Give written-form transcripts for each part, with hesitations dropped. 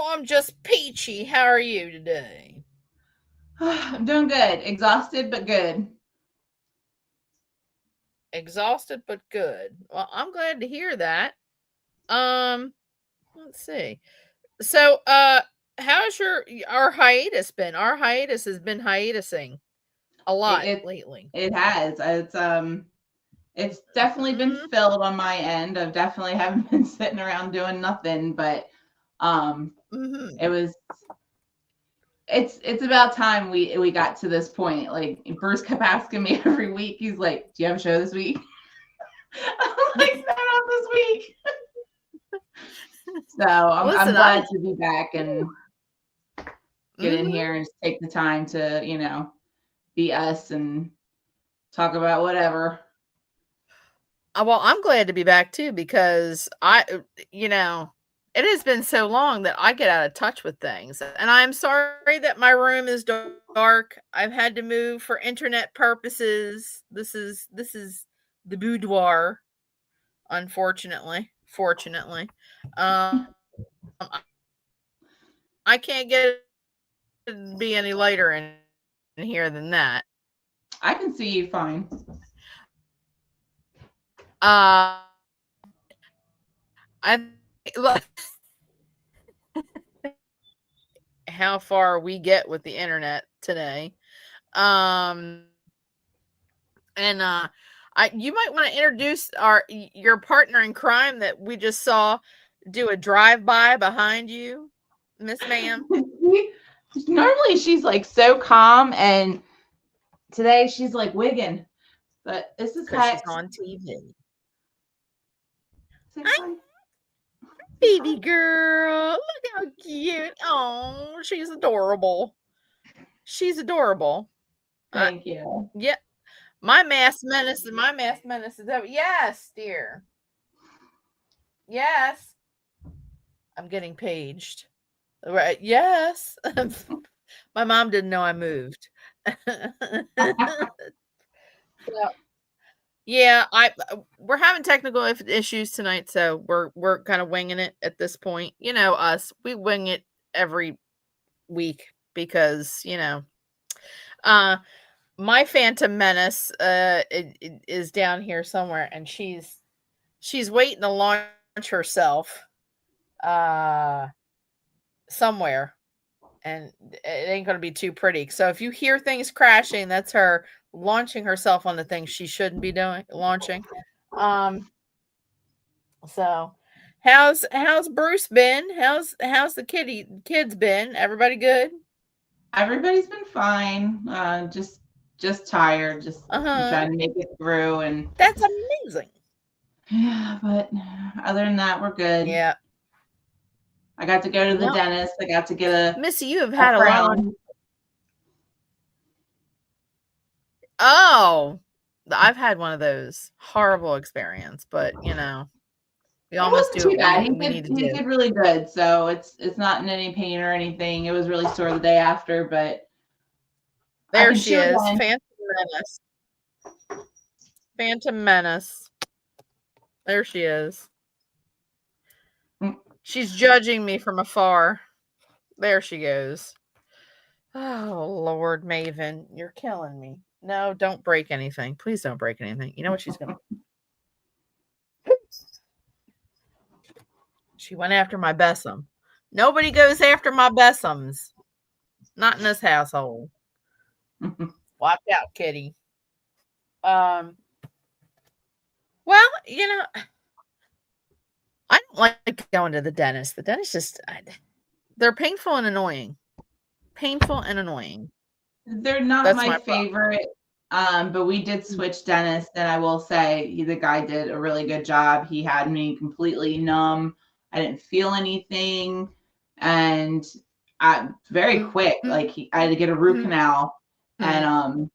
Oh, I'm just peachy. How are you today? I'm doing good. Exhausted, but good. Exhausted but good. Well, I'm glad to hear that. Um, let's see. So, how's our hiatus been? Our hiatus has been hiatusing a It lot it, lately. it has. It's definitely been Mm-hmm. filled on my end. I definitely haven't been sitting around doing nothing, but um, Mm-hmm. it was. It's about time we got to this point. Like Bruce kept asking me every week. He's like, "Do you have a show this week?" I'm like, "Not this week." So I'm Listen, I. glad to be back and get in Mm-hmm. here and just take the time to be us and talk about whatever. Well, I'm glad to be back too because you know, it has been so long that I get out of touch with things. And I'm sorry that my room is dark. I've had to move for internet purposes. This is the boudoir, unfortunately. Fortunately. I can't get it to be any later in here than that. I can see you fine. Uh I look how far we get with the internet today. Um, and you might want to introduce your partner in crime that we just saw do a drive by behind you, Miss Ma'am, Normally she's like so calm, and today she's like wigging. But this is because she's Hex. on TV. Say Hi, hi. Say baby hi. girl. Look how cute. Oh, she's adorable. She's adorable. Uh, Thank you. yeah, my mass menace is over. Yes, dear. Yes, I'm getting paged. Right. Yes. My mom didn't know I moved. So, yeah, we're having technical issues tonight, so we're kind of winging it at this point. You know us, we wing it every week because uh, my Phantom Menace is down here somewhere, and she's waiting to launch herself uh somewhere, and it ain't going to be too pretty. So if you hear things crashing, that's her launching herself on the things she shouldn't be doing launching. Um so how's Bruce been? How's the kids been? Everybody good? Everybody's been fine. Just tired. Just Uh-huh. trying to make it through, and That's amazing. yeah. But other than that, we're good. Yeah. I got to go to the Well, dentist. I got to get Missy, you have a had a lot on. crown. Oh, I've had one of those horrible experience, but we It almost wasn't do too what bad. we need to He do. did really good. So it's not in any pain or anything. It was really sore the day after, but I There can she chew is, again. Phantom Menace. Phantom Menace. There she is. Mm. She's judging me from afar. There she goes. Oh, Lord Maven, you're killing me. No, don't break anything. Please don't break anything. You know what she's going to. She went after my Bessem. Nobody goes after my Bessems. Not in this household. Watch out, kitty. Um, well, I don't like going to the dentist. The dentist they're painful and annoying. Painful and annoying. They're not That's my my problem. favorite, but we did switch dentists, and I will say the guy did a really good job. He had me completely numb. I didn't feel anything, and very quick. Like I had to get a root canal, and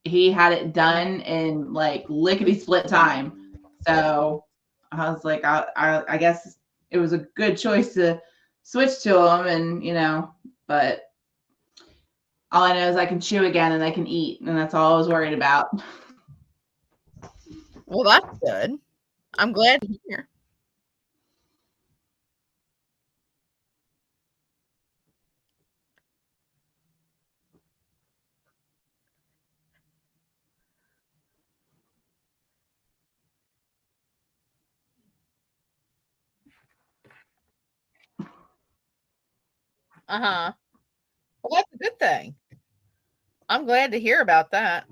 he had it done in like lickety split time. So I was like, I guess it was a good choice to switch to him, and but all I know is I can chew again and I can eat, and that's all I was worried about. Well, that's good. I'm glad to hear. Uh-huh. Well, that's a good thing. I'm glad to hear about that.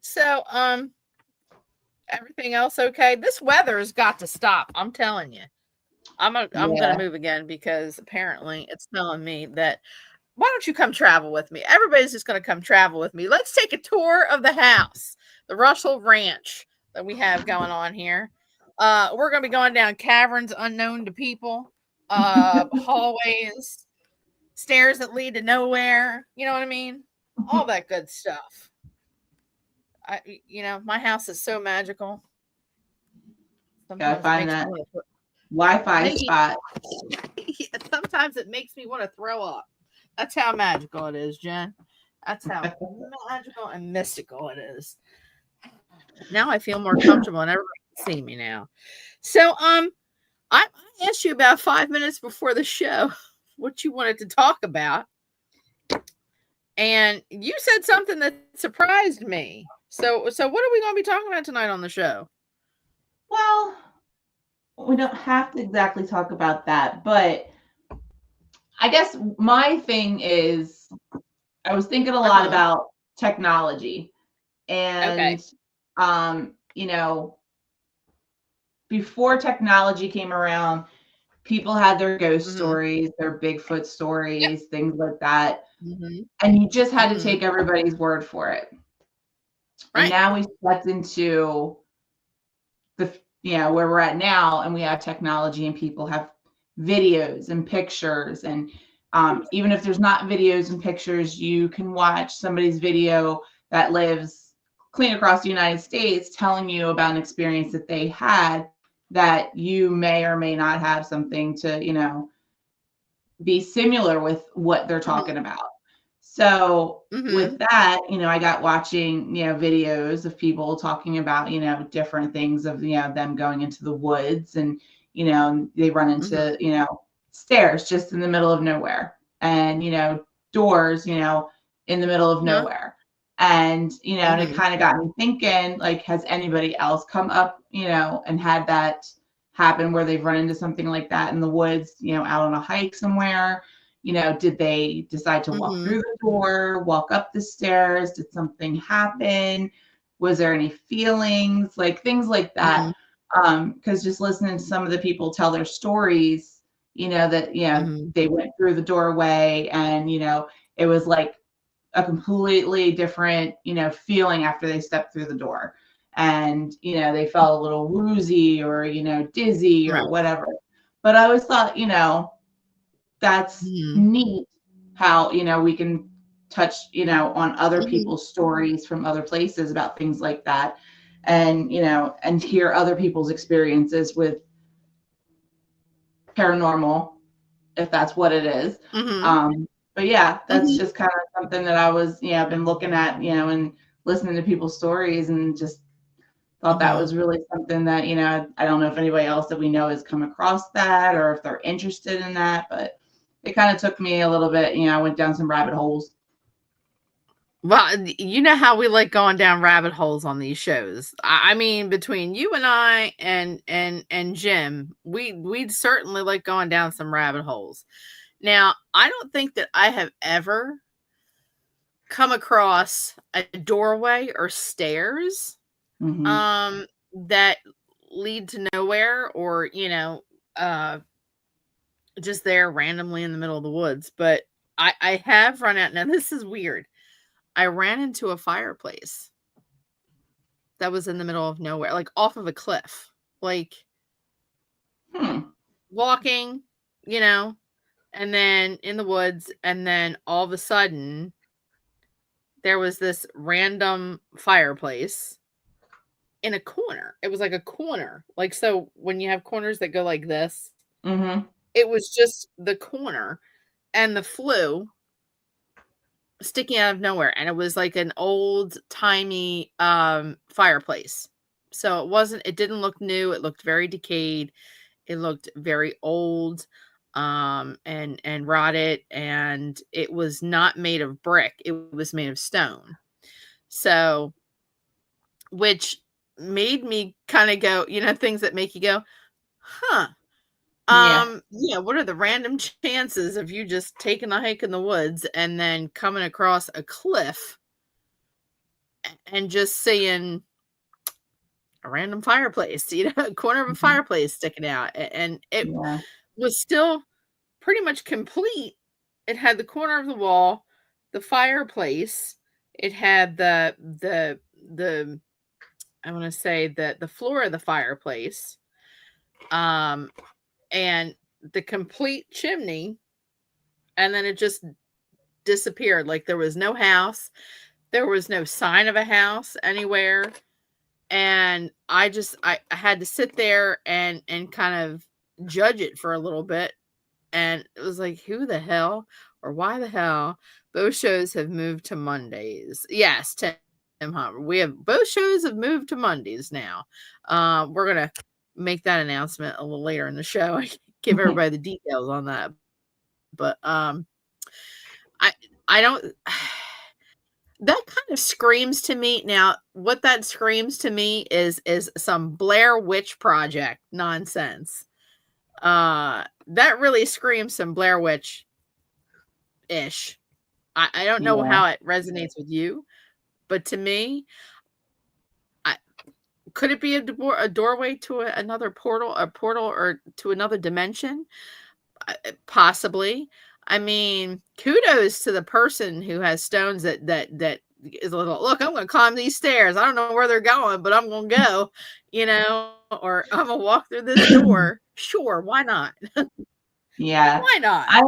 So, everything else okay? This weather has got to stop. I'm telling you. I'm gonna Yeah. move again because apparently it's telling me that why don't you come travel with me? Everybody's just gonna come travel with me. Let's take a tour of the house, the Russell Ranch that we have going on here. We're gonna be going down caverns unknown to people, hallways, stairs that lead to nowhere. You know what I mean? All that good stuff. My house is so magical. Gotta Sometimes it find makes me that want to Wi-Fi maybe spot. yeah, sometimes it makes me want to throw up. That's how magical it is, Jen. That's how magical and mystical it is. Now I feel more comfortable and everybody can see me now. So, I asked you about 5 minutes before the show what you wanted to talk about, and you said something that surprised me. So what are we going to be talking about tonight on the show? Well, we don't have to exactly talk about that, but I guess my thing is I was thinking a Uh lot huh. about technology Okay. and you know, before technology came around, people had their ghost Mm-hmm. stories, their Bigfoot Yep. stories, things like that. Mm-hmm. And you just had to Mm-hmm. take everybody's word for it. And Right. now we stepped into the where we're at now, and we have technology and people have videos and pictures, and even if there's not videos and pictures, you can watch somebody's video that lives clean across the United States telling you about an experience that they had that you may or may not have something to be similar with what they're Mm-hmm. talking about. So with Mm-hmm. that, I got watching, videos of people talking about, different things of, them going into the woods and, they run Mm-hmm. into, stairs just in the middle of nowhere and, doors, in the middle of Uh-huh. nowhere. And, and it Mm-hmm. kind of got me thinking, like, has anybody else come up, and had that happen where they've run into something like that in the woods, out on a hike somewhere? Did they decide to walk Mm-hmm. through the door, walk up the stairs? Did something happen? Was there any feelings? Like things like that. Mm-hmm. Because just listening to some of the people tell their stories, that, Mhm. they went through the doorway and, it was like a completely different, feeling after they stepped through the door. And, they felt a little woozy or, dizzy or Right. whatever. But I always thought, that's Mhm. neat how, we can touch, on other Mhm. people's stories from other places about things like that. And, and hear other people's experiences with paranormal, if that's what it is. Mhm. But yeah, that's Mhm. just kind of something that I was, been looking at, and listening to people's stories and just thought that Mhm. was really something that, I don't know if anybody else that we know has come across that or if they're interested in that, but it kind of took me a little bit, I went down some rabbit holes. Well, you know how we like going down rabbit holes on these shows. I mean, between you and I and Jim, we'd certainly like going down some rabbit holes. Now, I don't think that I have ever come across a doorway or stairs Hmm. um that lead to nowhere or, just there randomly in the middle of the woods, but I have run out. Now this is weird. I ran into a fireplace that was in the middle of nowhere, like off of a cliff, like Hmm. walking, you know, and then in the woods, and then all of a sudden there was this random fireplace in a corner. It was like a corner, like so when you have corners that go like this, Hmm. it was just the corner and the flue sticking out of nowhere, and it was like an old-timey, fireplace. So it didn't look new, it looked very decayed, it looked very old, and rotted, and it was not made of brick, it was made of stone. So which made me kinda go things that make you go, "Huh." Yeah. Yeah, what are the random chances of you just taking a hike in the woods and then coming across a cliff and just seeing a random fireplace, a corner of a Mhm. fireplace sticking out, and it Yeah. was still pretty much complete. It had the corner of the wall, the fireplace, it had the I wanna say the floor of the fireplace, um, and the complete chimney, and then it just disappeared, like, there was no house, there was no sign of a house anywhere, and I had to sit there and kind of judge it for a little bit, and it was like, "Who the hell or why the hell both shows have moved to Mondays?" Yes, Tim Hummer. We have both shows have moved to Mondays now. We're gonna make that announcement a little later in the show. I can't give everybody the details on that, but, I I don't that kind of screams to me now, what that screams to me is some Blair Witch Project nonsense. That really screams some Blair Witch-ish. I don't know Yeah. how it resonates with you, but to me, I could it be a doorway to another portal, a portal or to another dimension? Possibly. I mean, kudos to the person who has stones that is a little, "Look, I'm gonna climb these stairs. I don't know where they're going, but I'm gonna go," or, "I'm gonna walk through this door." Sure, why not? Yeah. Why not? I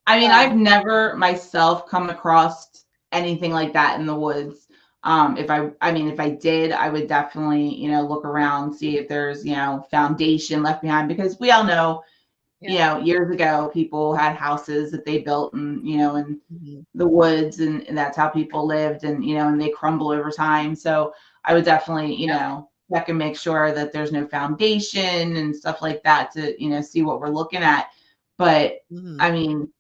I mean, Uh, I've never myself come across anything like that in the woods. If I did, I would definitely, look around, see if there's, foundation left behind because we all know, yeah. years ago people had houses that they built and, in Mhm. the woods and that's how people lived and, and they crumble over time. So I would definitely, Yep. check and make sure that there's no foundation and stuff like that to, see what we're looking at. But Mhm. I mean,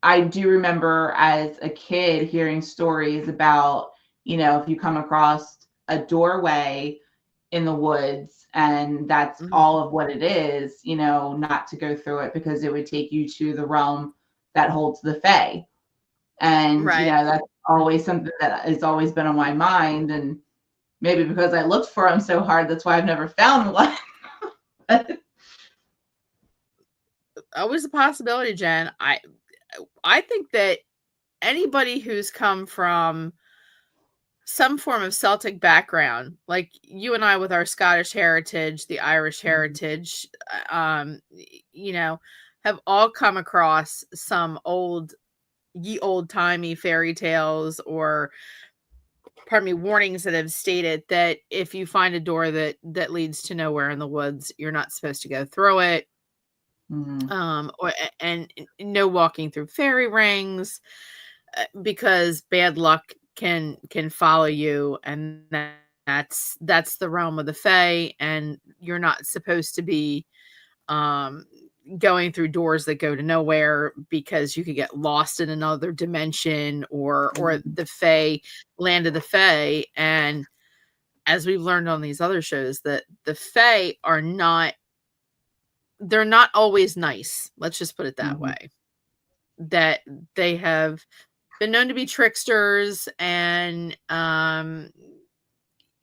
I do remember as a kid hearing stories about, if you come across a doorway in the woods and that's Mhm. all of what it is, not to go through it because it would take you to the realm that holds the fae. And, Right. that's always something that has always been on my mind. And maybe because I looked for them so hard, that's why I've never found one. Always a possibility, Jen. I think that anybody who's come from some form of Celtic background, like you and I with our Scottish heritage, the Irish Mhm, heritage, you know, have all come across some ye old timey fairy tales or, pardon me, warnings that have stated that if you find a door that leads to nowhere in the woods, you're not supposed to go through it. mhm, And no walking through fairy rings, because bad luck can follow you, and that's the realm of the fae, and you're not supposed to be um going through doors that go to nowhere because you could get lost in another dimension or mhm, the fae land of the fae. And as we've learned on these other shows, that the fae are not they're not always nice, let's just put it that mhm, way. That they have been known to be tricksters, and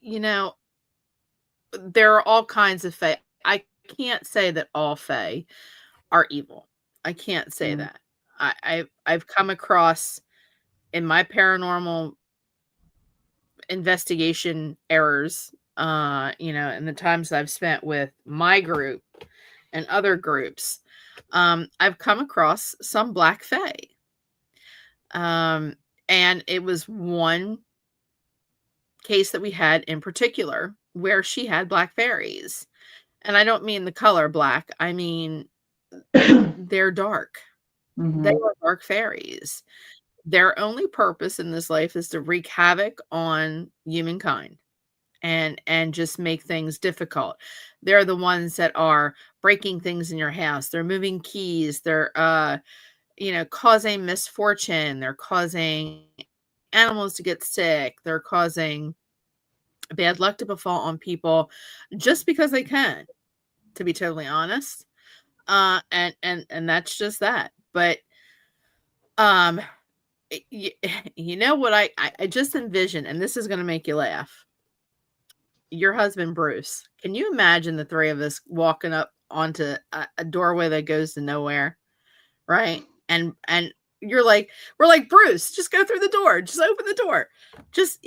you know there are all kinds of fae. I can't say that all fae are evil. I can't say mhm, that. I've come across in my paranormal investigation errors, in the times I've spent with my group and other groups, I've come across some black fae. Um, and it was one case that we had in particular where she had black fairies. And I don't mean the color black, I mean they're dark. They mhm, are dark fairies. Their only purpose in this life is to wreak havoc on humankind and just make things difficult. They're the ones that are breaking things in your house. They're moving keys. They're causing misfortune. They're causing animals to get sick. They're causing bad luck to befall on people just because they can, to be totally honest. And that's just that. But um you, you know what I just envision, and this is going to make you laugh. Your husband Bruce. Can you imagine the three of us walking up onto a doorway that goes to nowhere, right? And you're like, we're like, Bruce, just go through the door, just open the door, just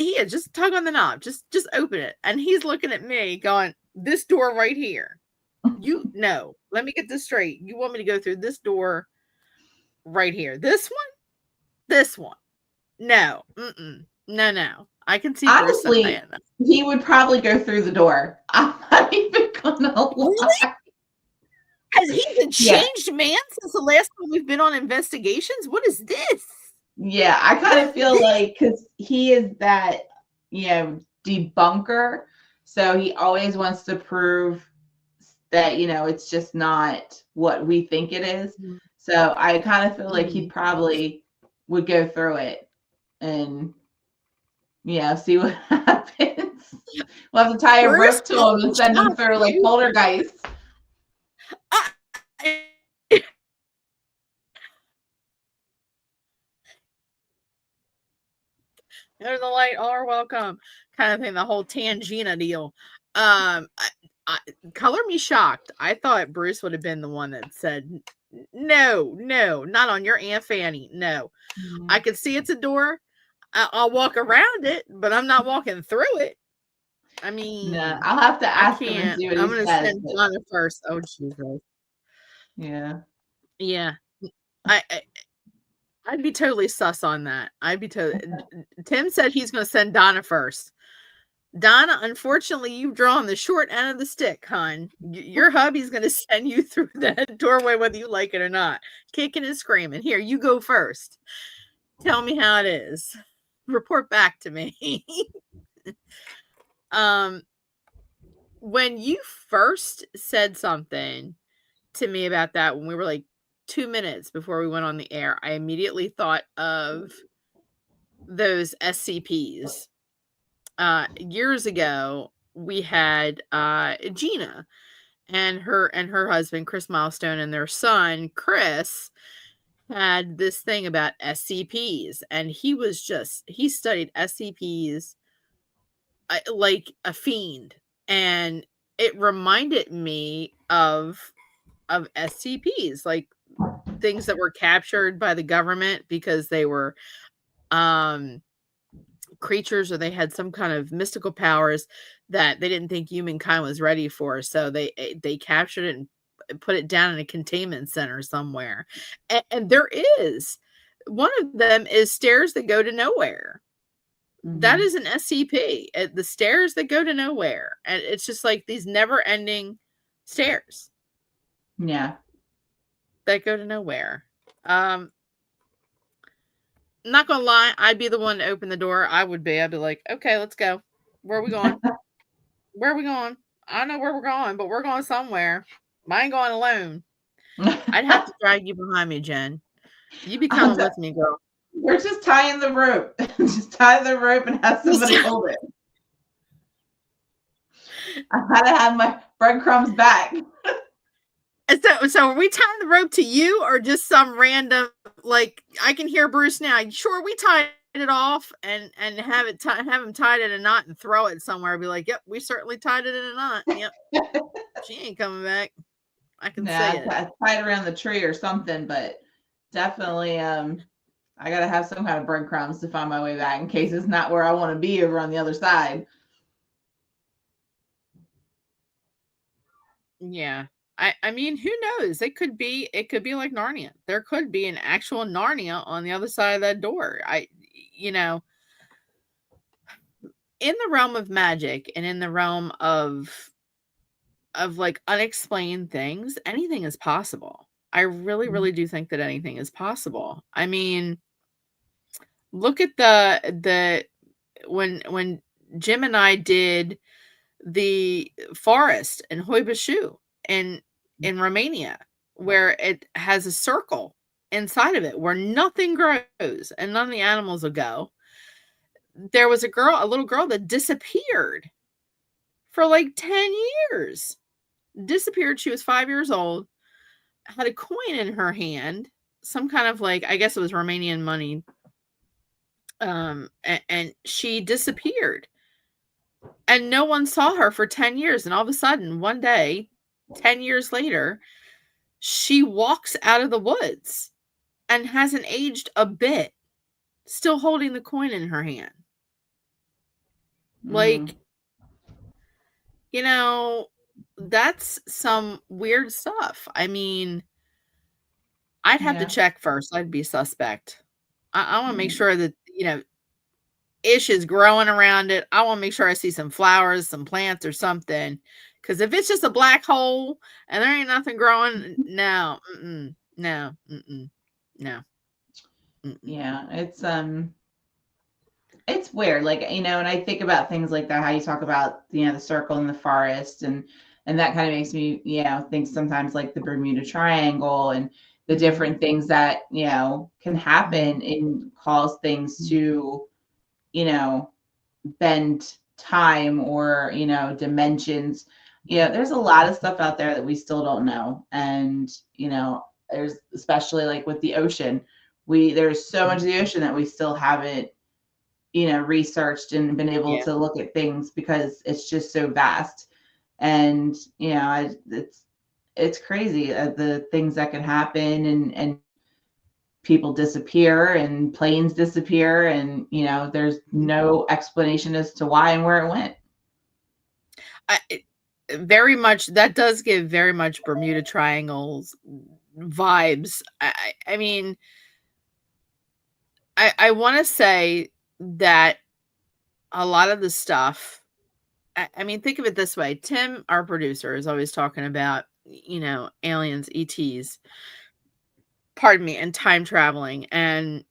tug on the knob, just open it. And he's looking at me, going, this door right here. You no, let me get this straight. You want me to go through this door right here? This one. No, no, no. I can see Bruce saying Honestly, that. he would probably go through the door. I'm not even gonna Really? lie. Has he been Yeah. changed man since the last time we've been on investigations? What is this? Yeah, I What kind is of feel this? like because he is that, debunker. So he always wants to prove that, it's just not what we think it is. Mhm, So I kind of feel like he mhm. probably would go through it and, see what happens. We'll have to tie a Bruce, rope to I him will and send him shock through like you. poltergeist. I, There's the light, all are welcome, kind of thing. The whole Tangina deal. I, color me shocked. I thought Bruce would have been the one that said, "No, no, not on your Aunt Fanny. No, I Mhm. can see it's a door. I'll walk around it, but I'm not walking through it." I No, mean, I'll have to I ask him and can't. see what I'm he gonna says. send But Donna first. Oh Jesus. yeah. Yeah. I I'd be totally sus on that. I'd be totally. Tim said he's gonna send Donna first. Donna, unfortunately, you've drawn the short end of the stick, hon. Your hubby's gonna send you through that doorway whether you like it or not. Kicking and screaming. Here, you go first. Tell me how it is. Report back to me. um when you first said something to me about that when we were like 2 minutes before we went on the air, I immediately thought of those SCPs. Years ago, we had Gina and her husband Chris Milestone and their son Chris had this thing about SCPs, and he studied SCPs like a fiend, and it reminded me of SCPs, like things that were captured by the government because they were um creatures or they had some kind of mystical powers that they didn't think humankind was ready for. So they captured it and put it down in a containment center somewhere. And there is one of them is stairs that go to nowhere. That Hmm. is an SCP. The stairs that go to nowhere, and it's just like these never-ending stairs Yeah. that go to nowhere. Um, not gonna lie, I'd be the one to open the door. I'd be like, okay, let's go. Where are we going? Where are we going? I don't know where we're going, but we're going somewhere. I ain't going alone. I'd have to drag you behind me, Jen. You be I'll coming t- with me, girl. We're just tying the rope. Just tie the rope and have somebody hold it. I gotta have my breadcrumbs back. So are we tying the rope to you or just some random like I can hear Bruce now. Sure, we tied it off and have him tied in a knot and throw it somewhere. Be like, yep, we certainly tied it in a knot. Yep, she ain't coming back. I can say Nah, it. tie it around the tree or something, but definitely I gotta have some kind of breadcrumbs to find my way back in case it's not where I want to be over on the other side. Yeah. I mean, who knows? It could be like Narnia. There could be an actual Narnia on the other side of that door. You know, in the realm of magic and in the realm of like unexplained things, anything is possible. I really, really do think that anything is possible. I mean, look at the when Jim and I did the forest in Hoibashu in in Romania, where it has a circle inside of it where nothing grows and none of the animals will go. There was a little girl that disappeared for like 10 years. Disappeared. She was 5 years old. had a coin in her hand, some kind of like, I guess it was Romanian money, and she disappeared. And no one saw her for 10 years. And all of a sudden, one day, 10 years later, she walks out of the woods and hasn't aged a bit, still holding the coin in her hand. Mm, Like, that's some weird stuff. I mean, I'd have to yeah. check first. I'd be suspect. I want to make Mm. sure that, ish is growing around it. I want to make sure I see some flowers, some plants, or something. Because if it's just a black hole and there ain't nothing growing, no, no, no, mm-mm. Yeah, it's weird, like, and I think about things like that, how you talk about, the circle in the forest, and that kind of makes me, think sometimes like the Bermuda Triangle and the Mhm, different things that, can mhm, happen and cause things to, you know, bend time or, dimensions. There's a lot of stuff out there that we still don't know. And, there's especially like with the ocean, there's so much of the ocean that we still haven't, researched and been able yeah. to look at things because it's just so vast. And, it's crazy, the things that can happen, and people disappear and planes disappear, and there's no explanation as to why and where it went. Very much that does give very much Bermuda Triangles vibes. I mean, I want to say that a lot of the stuff. I mean, think of it this way. Tim, our producer, is always talking about, aliens, ETs, pardon me, and time traveling. And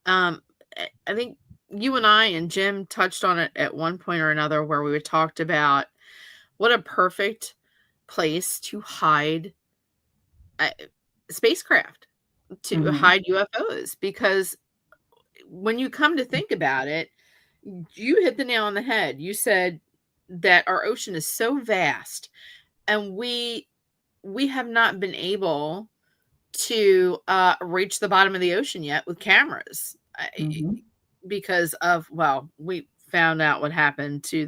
I think you and I and Jim touched on it at one point or another where we talked about what a perfect place to hide uh, spacecraft, to Hmm. hide UFOs, because when you come to think about it, you hit the nail on the head. You said that our ocean is so vast, and we have not been able to reach the bottom of the ocean yet with cameras. Hmm. Because of, well, we found out what happened to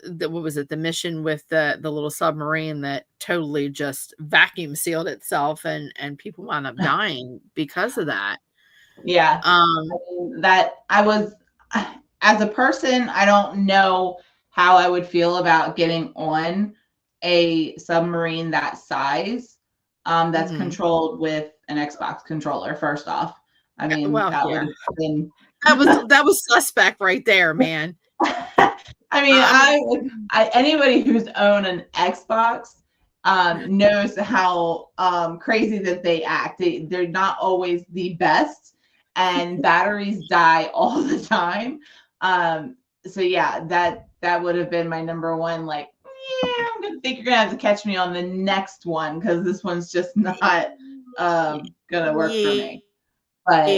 what was it, the mission with the little submarine that totally just vacuum sealed itself, and people wound up dying because of that. Yeah. I um mean, that I was, as a person, I don't know how I would feel about getting on a submarine that size, that's mhm. controlled with an Xbox controller, first off. I mean, Well, that would yeah, have been. that was suspect right there, man. I mean, I'm anybody who's owned an Xbox, knows how, crazy that they act. They're not always the best, and batteries die all the time. So yeah, that would have been my number one. Like, yeah, I'm gonna think you're gonna have to catch me on the next one because this one's just not, gonna work for me. But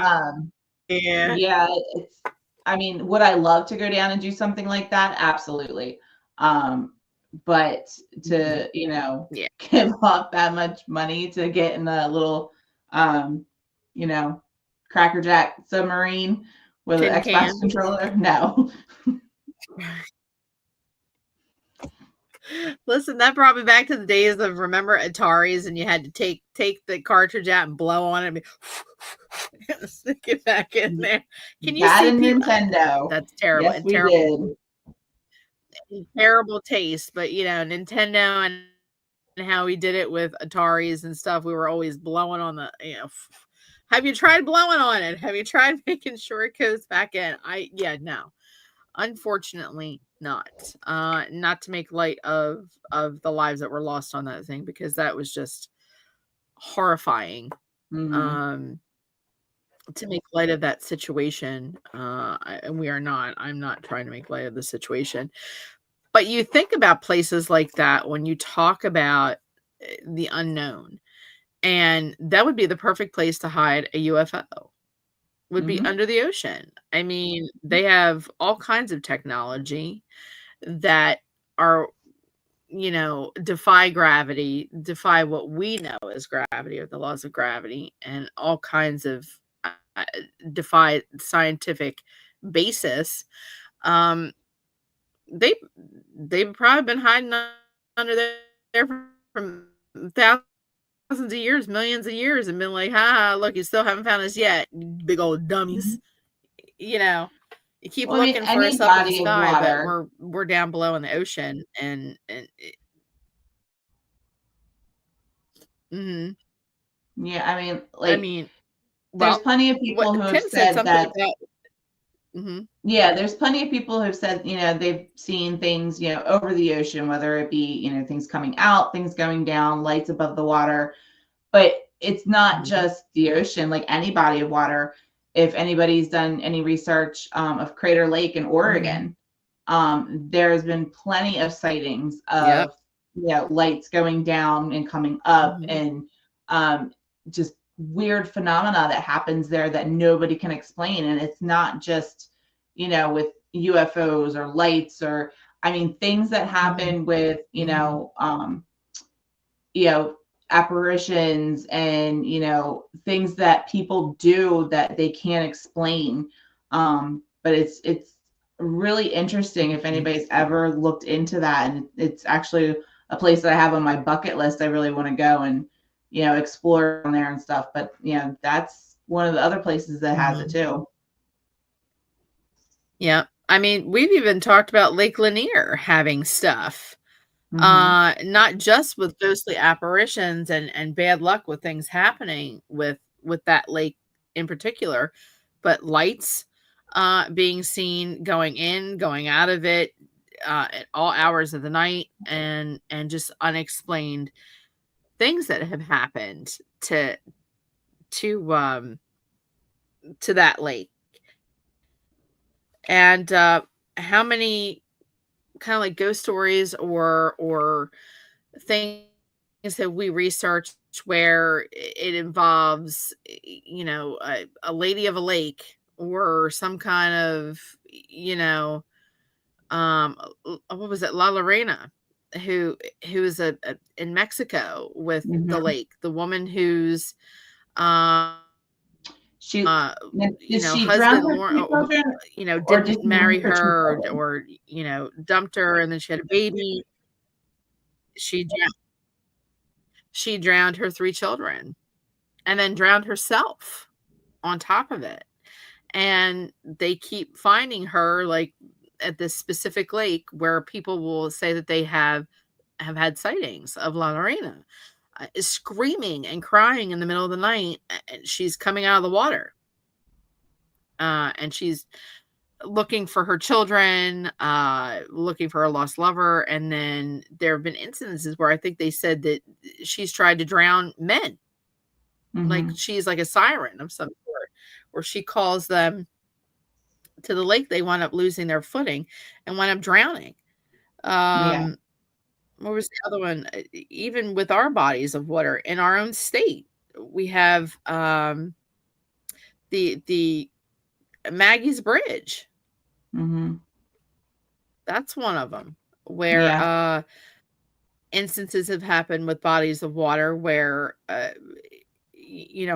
um, yeah. yeah, it's I mean, would I love to go down and do something like that? Absolutely. Um, but Mhm. to, Yeah. give up that much money to get in a little, um, you know, Cracker Jack submarine with an Tin Xbox can. controller, no. Listen, that brought me back to the days of, remember Ataris, and you had to take the cartridge out and blow on it and stick it back in there. Can you That see and people? Nintendo. That's terrible, Yes, and we terrible, did. terrible taste. But Nintendo and how we did it with Ataris and stuff, we were always blowing on the. Have you tried blowing on it? Have you tried making sure it goes back in? Yeah, no. Unfortunately, not. Not to make light of the lives that were lost on that thing, because that was just horrifying. Mhm. Um, to make light of that situation, and we are not. I'm not trying to make light of the situation, but you think about places like that when you talk about the unknown, and that would be the perfect place to hide a UFO. Would be Mhm. under the ocean. I mean, they have all kinds of technology that are defy gravity, defy what we know as gravity or the laws of gravity, and all kinds of uh, defy scientific basis. Um, they they've probably been hiding under there from thousands of years, millions of years, and been like, "Ha, look, you still haven't found us yet, big old dummies." Mhm. You know, you keep Well, I mean, looking for any us up in the body of sky, but water. we're down below in the ocean, mhm. Yeah, I mean, I like, mean, there's well, plenty of people who what have Tim said said something that. about mhm, Yeah, there's plenty of people who've said, they've seen things, over the ocean, whether it be, things coming out, things going down, lights above the water. But it's not mhm, just the ocean, like any body of water. If anybody's done any research of Crater Lake in mhm, Oregon, there's been plenty of sightings yep, of lights going down and coming up, mhm, and um, just weird phenomena that happens there that nobody can explain. And it's not just with UFOs or lights, or I mean things that mhm, happen with mhm, you know apparitions, and things that people do that they can't explain. But it's really interesting if mhm. anybody's ever looked into that, and it's actually a place that I have on my bucket list. I really want to go and explore on there and stuff. But that's one of the other places that has it Mhm. too. Yep. I mean, we've even talked about Lake Lanier having stuff. Hmm. Not just with ghostly apparitions and bad luck with things happening with that lake in particular, but lights being seen going in, going out of it at all hours of the night, and just unexplained things that have happened to to that lake. And how many kind of like ghost stories or things that we researched where it involves, a lady of a lake or some kind of, you know, what was it, La Lorena, who is in Mexico with the Hmm. lake, the woman whose, uh, She uh, did she drown husband, her three children, or did didn't she lose marry her two her children? or dumped her, and then she had a baby. She she drowned her 3 children and then drowned herself on top of it. And they keep finding her, like, at this specific lake where people will say that they have had sightings of La Lorena, screaming and crying in the middle of the night, and she's coming out of the water, and she's looking for her children, looking for a lost lover, and then there have been instances where I think they said that she's tried to drown men. Like, Hmm. she's like a siren of some sort, where she calls them to the lake, they wind up losing their footing and wind up drowning. Yeah. Um, what was the other one? Even with our bodies of water in our own state, we have, the Maggie's Bridge. Hmm. That's one of them where, Yeah. instances have happened with bodies of water where,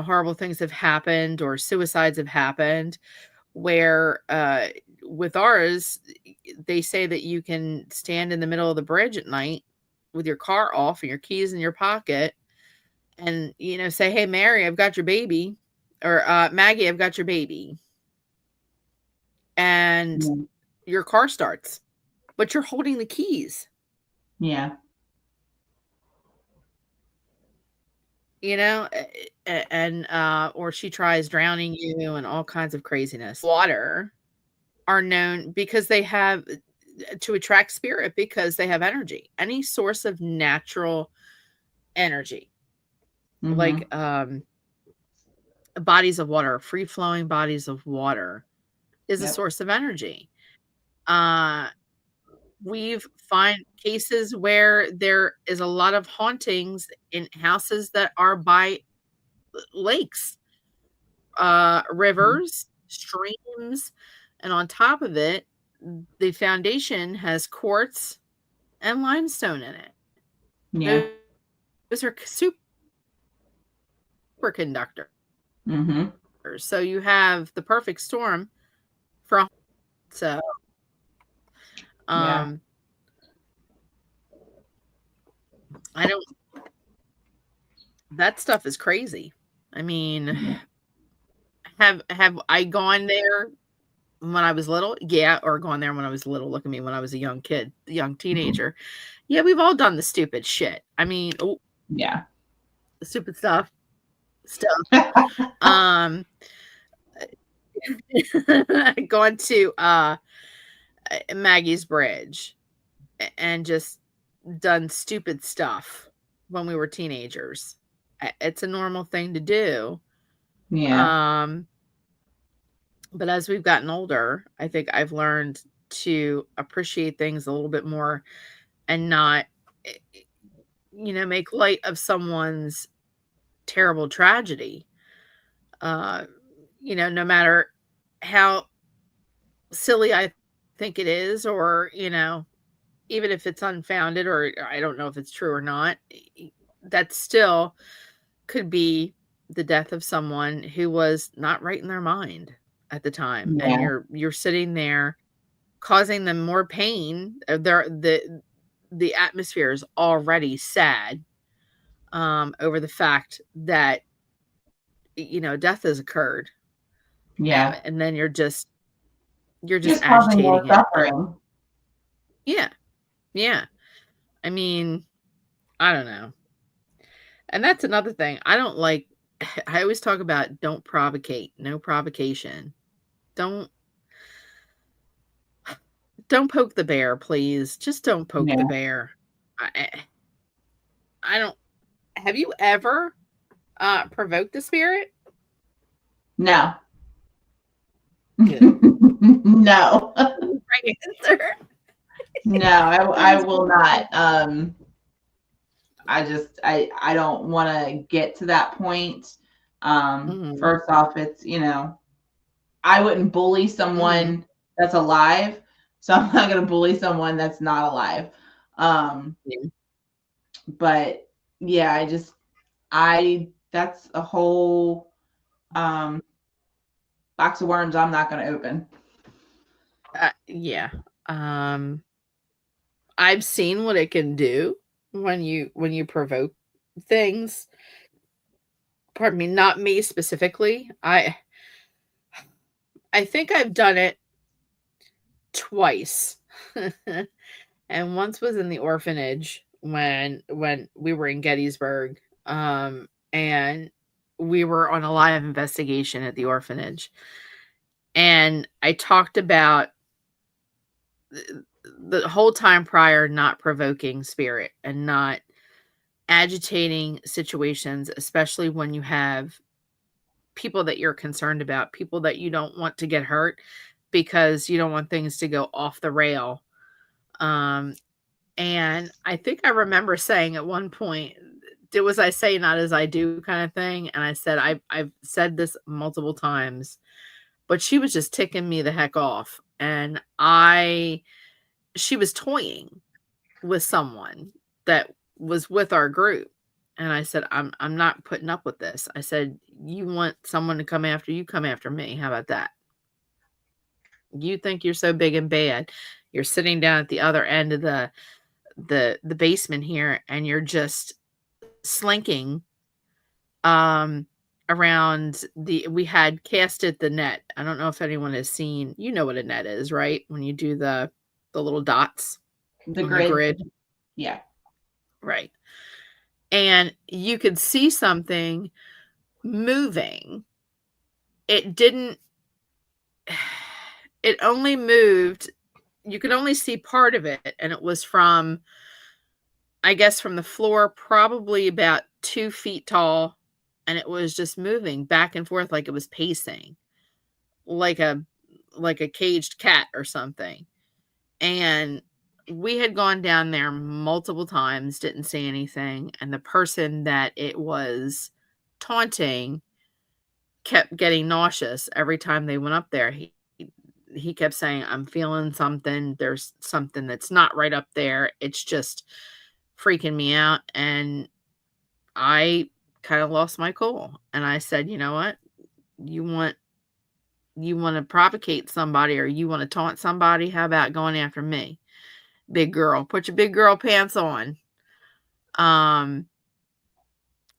horrible things have happened or suicides have happened where with ours they say that you can stand in the middle of the bridge at night with your car off and your keys in your pocket and say, hey Mary, I've got your baby, or Maggie, I've got your baby, and Yeah. your car starts but you're holding the keys, Yeah. and or she tries drowning you and all kinds of craziness. Water are known because they have to attract spirit because they have energy. Any source of natural energy, like Hmm. bodies of water, free flowing bodies of water, is a Yep. source of energy. Uh, we've find cases where there is a lot of hauntings in houses that are by lakes, rivers, streams, and on top of it, the foundation has quartz and limestone in it. Yeah. Those are superconductors. Mhm. So you have the perfect storm for so Yeah. um I don't that stuff is crazy. I mean, Yeah. have I gone there when I was little? Yeah, or gone there when I was little. Look at me when I was a young kid, a young teenager. Yeah, we've all done the stupid shit. I mean, oh, Yeah. the stupid stuff. Um, going to Maggie's Bridge and just done stupid stuff when we were teenagers. It's a normal thing to do. Yeah. Um, but as we've gotten older, I think I've learned to appreciate things a little bit more and not, eh, make light of someone's terrible tragedy. Uh, no matter how silly I think it is, or, even if it's unfounded, or I don't know if it's true or not, that still could be the death of someone who was not right in their mind at the time. And Yeah. you're sitting there causing them more pain. The atmosphere is already sad over the fact that death has occurred, Yeah. and then you're just Just causing more agitating it. suffering. Yeah, yeah. I mean, I don't know. And that's another thing. I don't like I always talk about don't provocate, no provocation. Don't don't poke the bear, please. Just don't poke the Yeah. bear. I don't have you ever provoked a spirit? No. Good. No. Right answer. No, That I is will not. I don't want to get to that point. mhm, First off, it's, I wouldn't bully mhm. someone that's alive, so I'm not going to bully someone that's not alive. Um, Yeah. but yeah, I that's a whole um box of worms I'm not going to open. Yeah. Um, I've seen what it can do when you provoke things. Pardon me, not me specifically. I think I've done it twice. And once was in the orphanage when we were in Gettysburg, and we were on a live investigation at the orphanage. And I talked about the whole time prior not provoking spirit and not agitating situations, especially when you have people that you're concerned about, people that you don't want to get hurt because you don't want things to go off the rail. Um, and I think I remember saying at one point, "Do as I say, not as I do," kind of thing. And I said, I've said this multiple times, but she was just ticking me the heck off. And she was toying with someone that was with our group. And I said, I'm not putting up with this. I said, "You want someone to come after you, come after me. How about that? You think you're so big and bad. You're sitting down at the other end of the basement here, and you're just slinking um around we had casted the net. I don't know if anyone has seen, what a net is, right? When you do the little dots The on the grid, grid, yeah. right? And you could see something moving. It didn't it only moved, you could only see part of it, and it was from, I guess, from the floor, probably about 2 feet tall, and it was just moving back and forth like it was pacing, like a caged cat or something. And we had gone down there multiple times, didn't see anything, and the person that it was taunting kept getting nauseous every time they went up there. he kept saying, "I'm feeling something. There's something that's not right up there. It's just freaking me out." And I kind of lost my cool. And I said, "You know what? You want you want to provocate somebody or you want to taunt somebody? How about going after me? Big girl. Put your big girl pants on." Um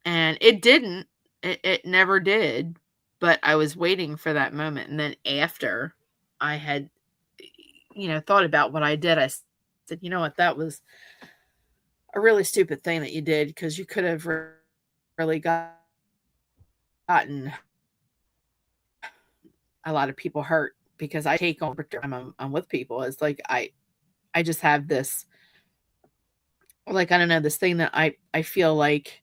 and it didn't. It never did. But I was waiting for that moment. And then after I had thought about what I did, I said, "You know what? That was a really stupid thing that you did because you could have really gotten a lot of people hurt because I take on I'm with people. It's like I just have this like I don't know this thing that I feel like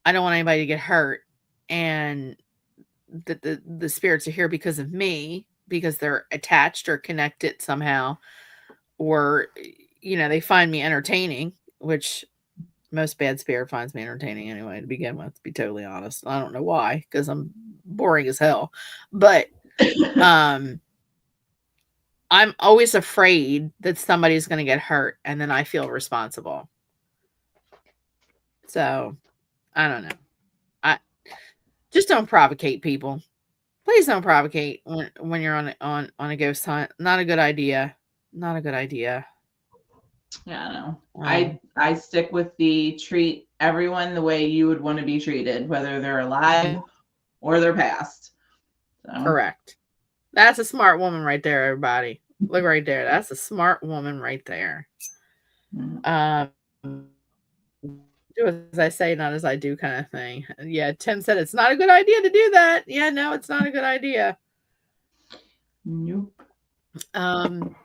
I don't want anybody to get hurt and the spirits are here because of me because they're attached or connected somehow or they find me entertaining, which most bad spirit finds me entertaining anyway to begin with, to be totally honest. I don't know why, because I'm boring as hell. But um I'm always afraid that somebody's gonna get hurt and then I feel responsible. So I don't know. I just don't provocate people. Please don't provocate when you're on a ghost hunt. Not a good idea. Not a good idea. Yeah, I know. Um, I stick with the treat everyone the way you would want to be treated, whether they're mhm, alive or they're past. So, correct. That's a smart woman right there, everybody. Look right there. That's a smart woman right there. mm. Um, do as I say, not as I do kind of thing. Yeah, Tim said it's not a good idea to do that. Yeah, no, it's not a good idea. Nope. Um,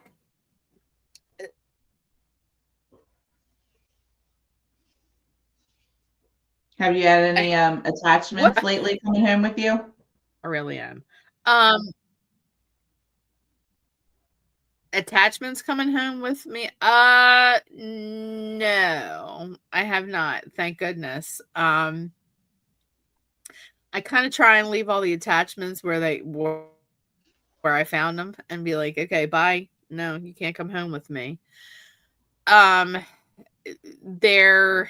Have you had I any what attachments lately coming home with you? I really am. Um, Attachments coming home with me? No, I have not. Thank goodness. I kind of try and leave all the attachments where I found them and be like, okay, bye. No, you can't come home with me. Um, there,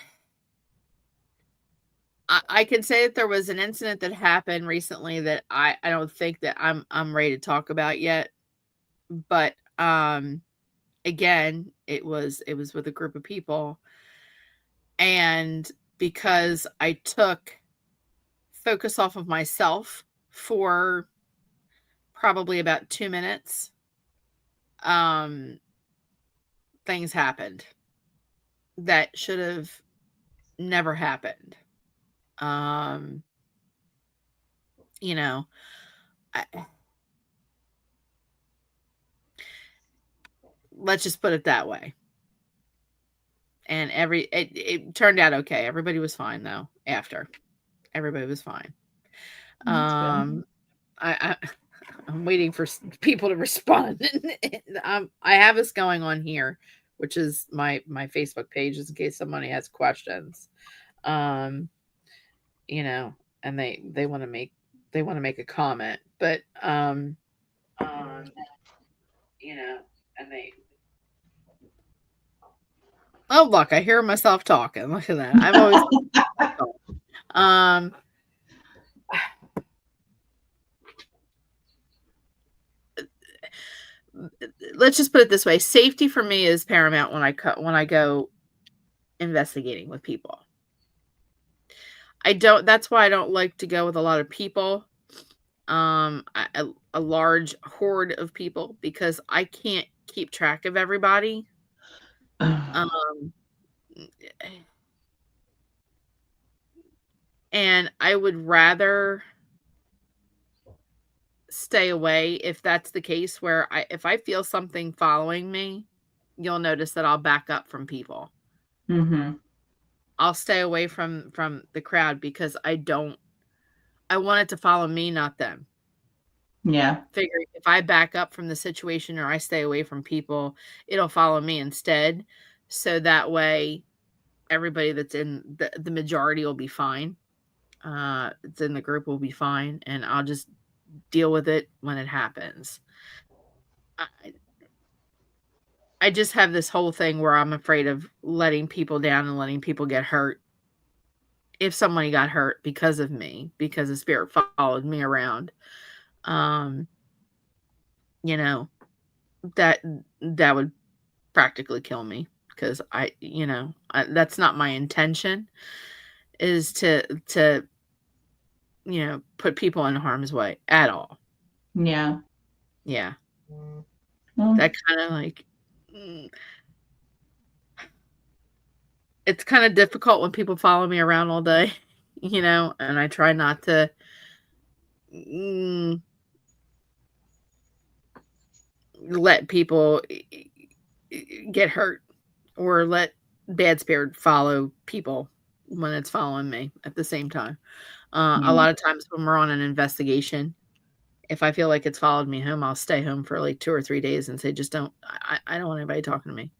I can say that there was an incident that happened recently that I don't think that I'm ready to talk about yet. But again, it was with a group of people, and because I took focus off of myself for probably about 2 minutes, um, things happened that should have never happened. Um, you know, I, let's just put it that way. And it turned out okay. Everybody was fine though. After everybody was fine. That's good. Um, I I'm waiting for people to respond. I have this going on here, which is my Facebook page, just in case somebody has questions. Um, you know, and they want to make a comment, but Um, you know, and they oh look, I hear myself talking. Look at that. I've always um let's just put it this way: safety for me is paramount when I go investigating with people. I don't. That's why I don't like to go with a lot of people, a large horde of people, because I can't keep track of everybody. Um, and I would rather stay away if that's the case. Where if I feel something following me, you'll notice that I'll back up from people. mm-hmm. I'll stay away from the crowd because I want it to follow me, not them. Yeah. Figure if I back up from the situation or I stay away from people, it'll follow me instead. So that way everybody that's in the majority will be fine. It's in the group will be fine and I'll just deal with it when it happens. I I just have this whole thing where I'm afraid of letting people down and letting people get hurt. If somebody got hurt because of me, because the spirit followed me around, um, you know, that that would practically kill me because that's not my intention is to put people in harm's way at all. Yeah. Yeah. Well, That kind of like mm, it's kind of difficult when people follow me around all day, and I try not to mm, let people get hurt or let bad spirit follow people when it's following me at the same time. A yeah. lot of times when we're on an investigation, if I feel like it's followed me home, I'll stay home for like 2 or 3 days and say, just don't, I don't want anybody talking to me.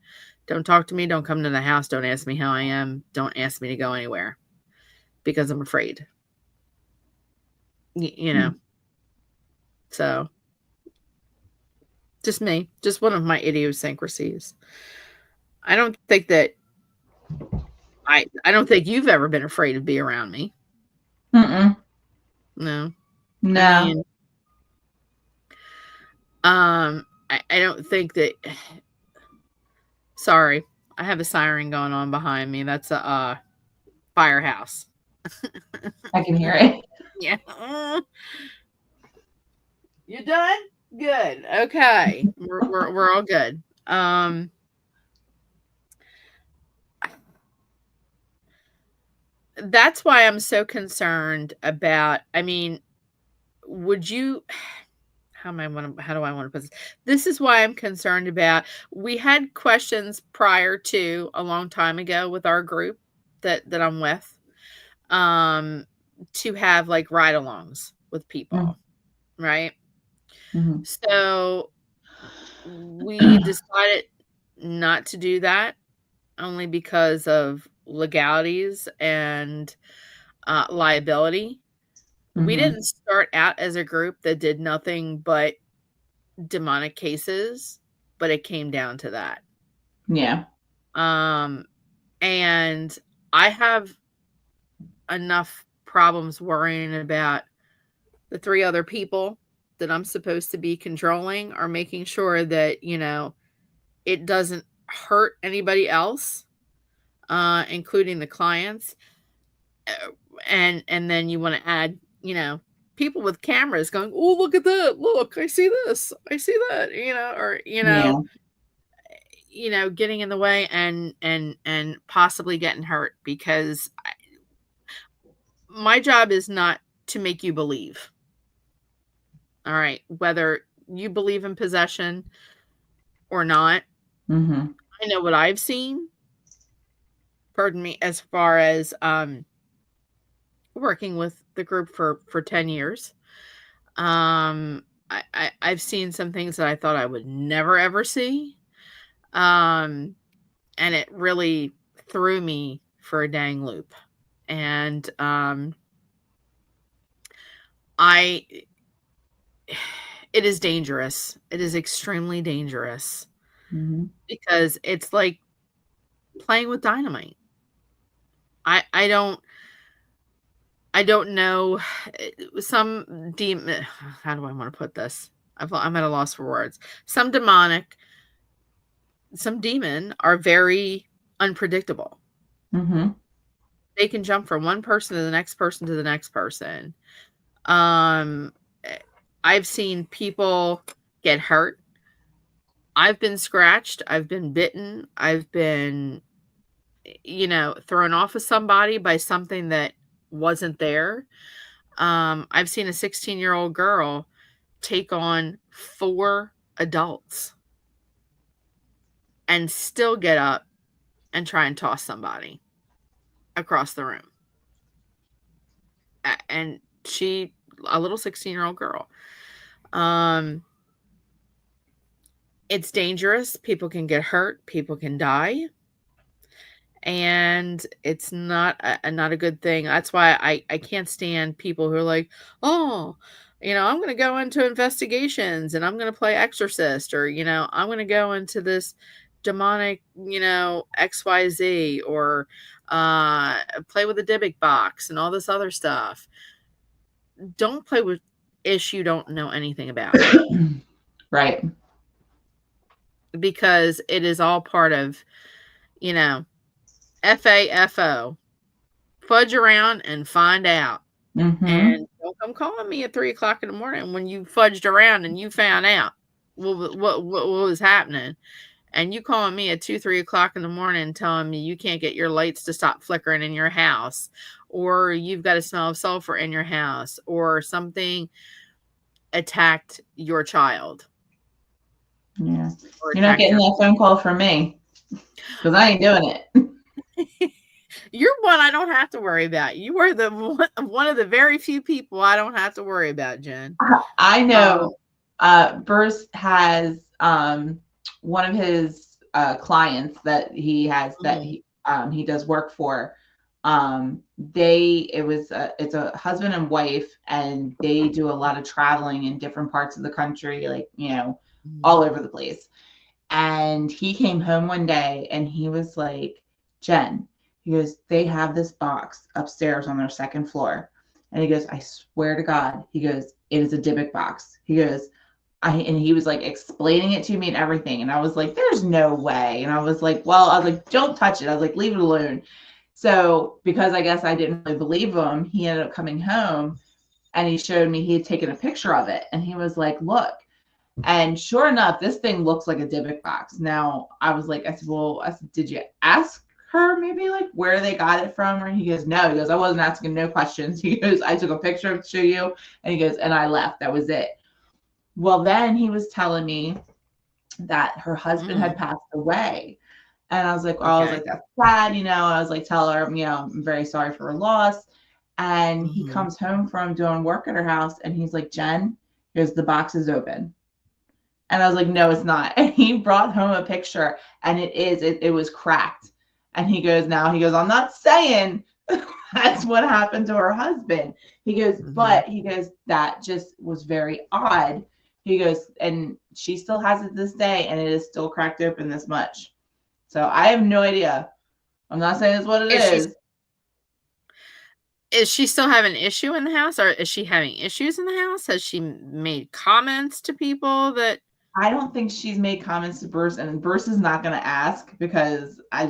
Don't talk to me. Don't come to the house. Don't ask me how I am. Don't ask me to go anywhere because I'm afraid, you know? Mm. So just me, just one of my idiosyncrasies. I don't think that I don't think you've ever been afraid to be around me. Mm-mm. No. I No. mean, I don't think that sorry. I have a siren going on behind me. That's a firehouse. I can hear it. Yeah. You done? Good. Okay. We're all good. That's why I'm so concerned about I mean, would you how do I want to put this? This is why I'm concerned about we had questions prior to a long time ago with our group that I'm with, um, to have like ride-alongs with Mm. people, right? Mhm. So we decided not to do that only because of legalities and liability. We Mhm. didn't start out as a group that did nothing but demonic cases, but it came down to that. Yeah. Um, and I have enough problems worrying about the three other people that I'm supposed to be controlling or making sure that, it doesn't hurt anybody else, including the clients. Uh, and then you want to add, people with cameras going, "Oh, look at that. Look, I see this. I see that," or Yeah. getting in the way and possibly getting hurt because my job is not to make you believe. All right, whether you believe in possession or not, Mhm. I know what I've seen. Pardon me, as far as working with the group for 10 years. I've seen some things that I thought I would never ever see. Um, and it really threw me for a dang loop. And I it is dangerous. It is extremely dangerous Mhm. because it's like playing with dynamite. I don't know some demon how do I want to put this? I'm at a loss for words. Some demonic, some demon are very unpredictable. Mhm. They can jump from one person to the next person to the next person. Um, eh, I've seen people get hurt. I've been scratched. I've been bitten. I've been, thrown off of somebody by something that wasn't there. I've seen a 16-year-old girl take on 4 adults and still get up and try and toss somebody across the room. And she a little 16-year-old girl. Um, it's dangerous. People can get hurt, people can die, and it's not a good thing. That's why I can't stand people who are like, "Oh, I'm gonna go into investigations and I'm gonna play exorcist," or, "I'm gonna go into this demonic, XYZ," or play with a Dybbuk box and all this other stuff. Don't play with ish you don't know anything about, Right. because it is all part of, you know, FAFO. Fudge around and find out. Mm-hmm. And don't come calling me at 3 o'clock in the morning when you fudged around and you found out what was happening. And you calling me at 2, 3 o'clock in the morning telling me you can't get your lights to stop flickering in your house, or you've got a smell of sulfur in your house, or something attacked your child Yeah. or You're not attacked getting your that phone call from me because I ain't doing it. you're one I don't have to worry about. You are the one of the very few people I don't have to worry about, Jen. I Um, know Bruce has one of his clients that he has that mhm, he does work for. It's a husband and wife, and they do a lot of traveling in different parts of the country, like mhm, all over the place. And he came home one day and he was like, Jen, he goes, they have this box upstairs on their second floor. And he goes, I swear to God, he goes, it is a Dybbuk box. He goes, and he was like explaining it to me and everything. And I was like, there's no way. And I was like, well, I was like, don't touch it. I was like, leave it alone. So because I guess I didn't really believe him, he ended up coming home and he showed me he had taken a picture of it. And he was like, look, and sure enough, this thing looks like a Dybbuk box. Now I was like, I said, well, did you ask her maybe like where they got it from? Or he goes, no. He goes, I wasn't asking no questions. He goes, I took a picture to show you. And he goes, and I left. That was it. Well, then he was telling me that her husband had mhm, passed away. And I was like, okay. that's sad, I was like, tell her, I'm very sorry for her loss. And he Mhm, comes home from doing work at her house and he's like, Jen, here's the box is open. And I was like, no, it's not. And he brought home a picture and it was cracked. And he goes, I'm not saying that's what happened to her husband. He goes, mhm. but he goes, that just was very odd. He goes, and she still has it this day and it is still cracked open this much. So I have no idea. I'm not saying it's what it Is she is. is she still having issue in the house, or is she having issues in the house? Has she made comments to people that I don't think she's made comments to Bruce, and Bruce is not going to ask because I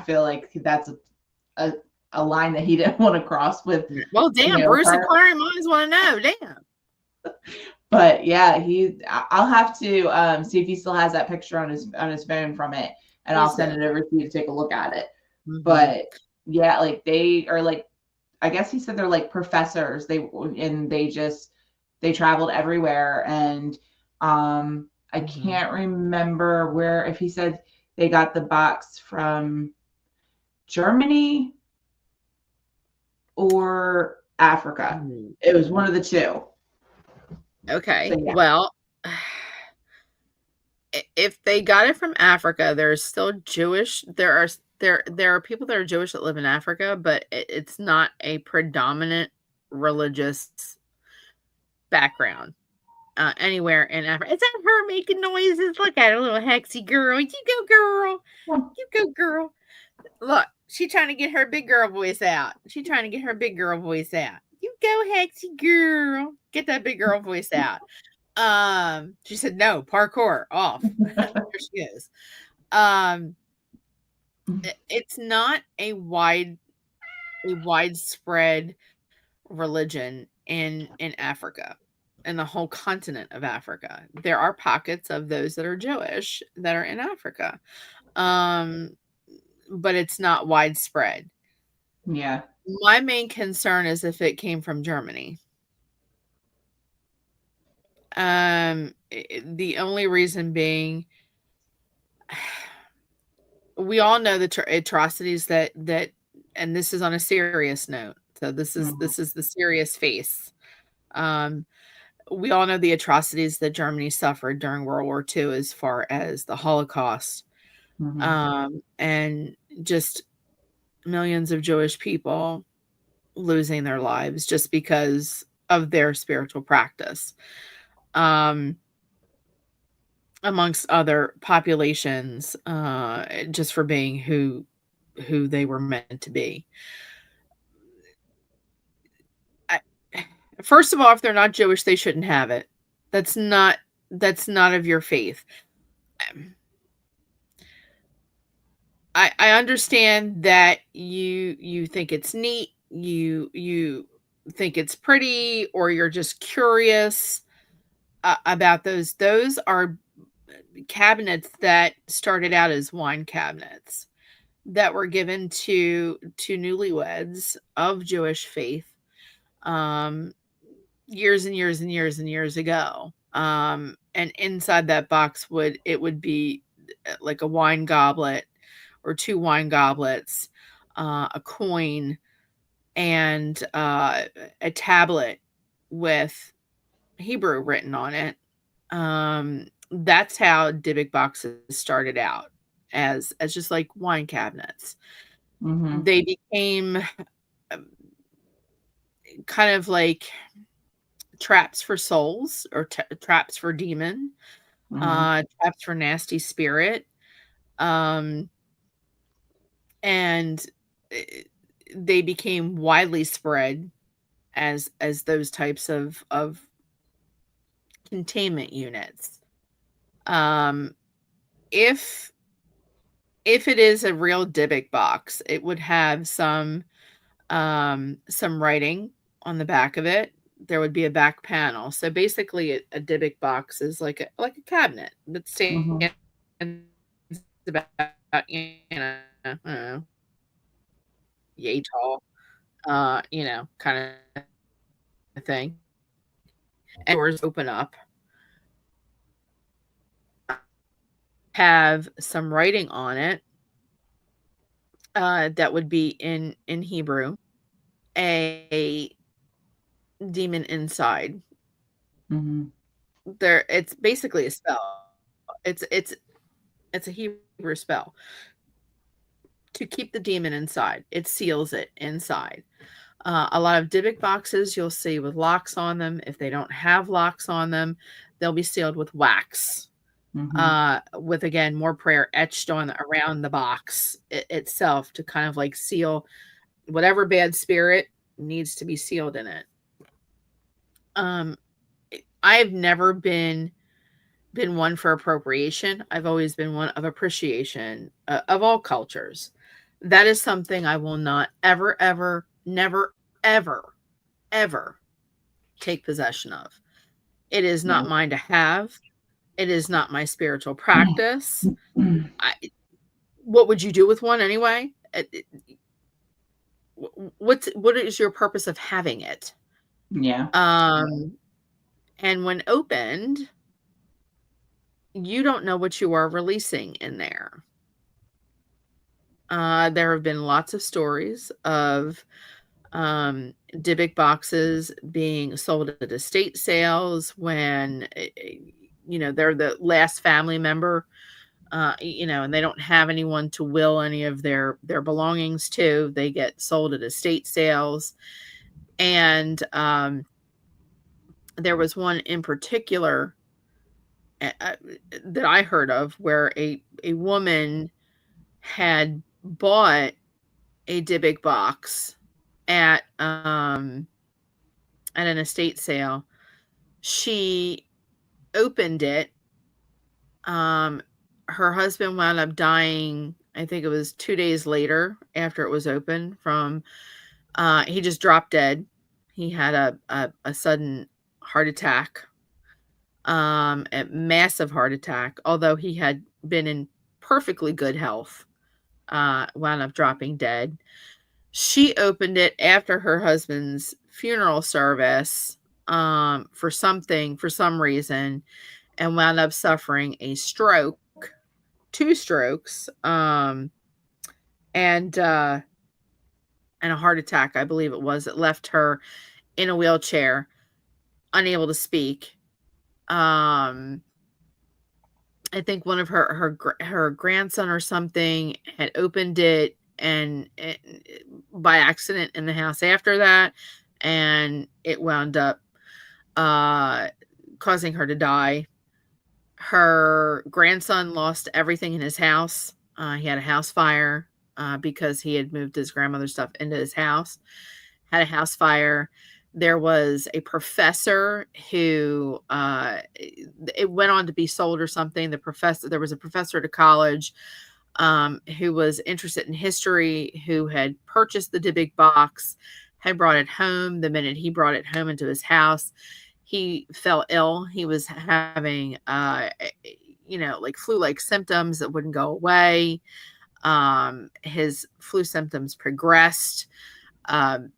feel like that's a, a line that he didn't want to cross with, well, damn, Bruce and her. Clary might as wanna know, damn. But yeah, I'll have to see if he still has that picture on his phone from it, and I'll Please send do. it over to you to take a look at it. Mhm, But yeah, like they are like, I guess he said they're like professors. They traveled everywhere, and I mhm, can't remember where, if he said they got the box from Germany or Africa. mhm. It was one of the two. So Okay, yeah. well, if they got it from Africa, there's still Jewish there are people that are Jewish that live in Africa, but it's not a predominant religious background. Anywhere in Africa. Is that her making noises? Look at her, little hexy girl. You go, girl. You go, girl. Look, she trying to get her big girl voice out. She trying to get her big girl voice out. You go, hexy girl. Get that big girl voice out. She said no, parkour off. There she is. Um, it's not a widespread religion in Africa, in the whole continent of Africa. There are pockets of those that are Jewish that are in Africa. Um, but it's not widespread. Yeah. My main concern is if it came from Germany. The only reason being, we all know the atrocities and this is on a serious note. So Mhm. this is the serious face. Um, we all know the atrocities that Germany suffered during World War II as far as the Holocaust. Mhm. And just millions of Jewish people losing their lives just because of their spiritual practice, um, amongst other populations, just for being who they were meant to be. I, first of all, if they're not Jewish, they shouldn't have it. That's not that's not of your faith. Um, I understand that you think it's neat, you think it's pretty, or you're just curious about those. Those are cabinets that started out as wine cabinets that were given to newlyweds of Jewish faith, um, years and years and years and years ago. And inside that box would be like a wine goblet or two wine goblets, a coin, and a tablet with Hebrew written on it. That's how Dybbuk boxes started out, as just like wine cabinets. Mhm. They became um, kind of like traps for souls or traps for demon, Mhm. traps for nasty spirit, um, and eh, they became widely spread as those types of containment units. Um, if if it is a real Dybbuk box, it would have some writing on the back of it. There would be a back panel. So basically, a Dybbuk box is like a cabinet that stands Mhm. about, I don't know, yay tall, kind of thing. And doors open up, have some writing on it, that would be in Hebrew, a demon inside. Mhm. It's basically a spell. It's a Hebrew spell to keep the demon inside. It seals it inside. A lot of Dybbuk boxes you'll see with locks on them. If they don't have locks on them, they'll be sealed with wax. Mhm. With again more prayer etched on around the box itself to kind of like seal whatever bad spirit needs to be sealed in it. Um, I've never been one for appropriation. I've always been one of appreciation, of all cultures. That is something I will not ever, ever, never, ever, ever take possession of. It is not Yep. mine to have. It is not my spiritual practice. I, what would you do with one anyway? What is your purpose of having it? Yeah. Um, and when opened, you don't know what you are releasing in there. There have been lots of stories of Dybbuk boxes being sold at estate sales when they're the last family member, and they don't have anyone to will any of their belongings to. They get sold at estate sales, and there was one in particular that I heard of where a woman had bought a Dybbuk box at at an estate sale. She opened it. Um, Her husband wound up dying. I think it was 2 days later after it was opened. From he just dropped dead. He had a sudden heart attack, a massive heart attack. Although he had been in perfectly good health, wound up dropping dead. She opened it after her husband's funeral service, for some reason, and wound up suffering a stroke, 2 strokes, and, uh, and a heart attack, I believe it was. It left her in a wheelchair, unable to speak. Um, I think one of her grandson or something had opened it, and by accident in the house after that, and it wound up uh, causing her to die. Her grandson lost everything in his house. He had a house fire because he had moved his grandmother's stuff into his house. Had a house fire. There was a professor who it went on to be sold or something. There was a professor at a college who was interested in history, who had purchased the Dybbuk box, had brought it home. The minute he brought it home into his house, he fell ill. He was having, like flu-like symptoms that wouldn't go away. His flu symptoms progressed. Um,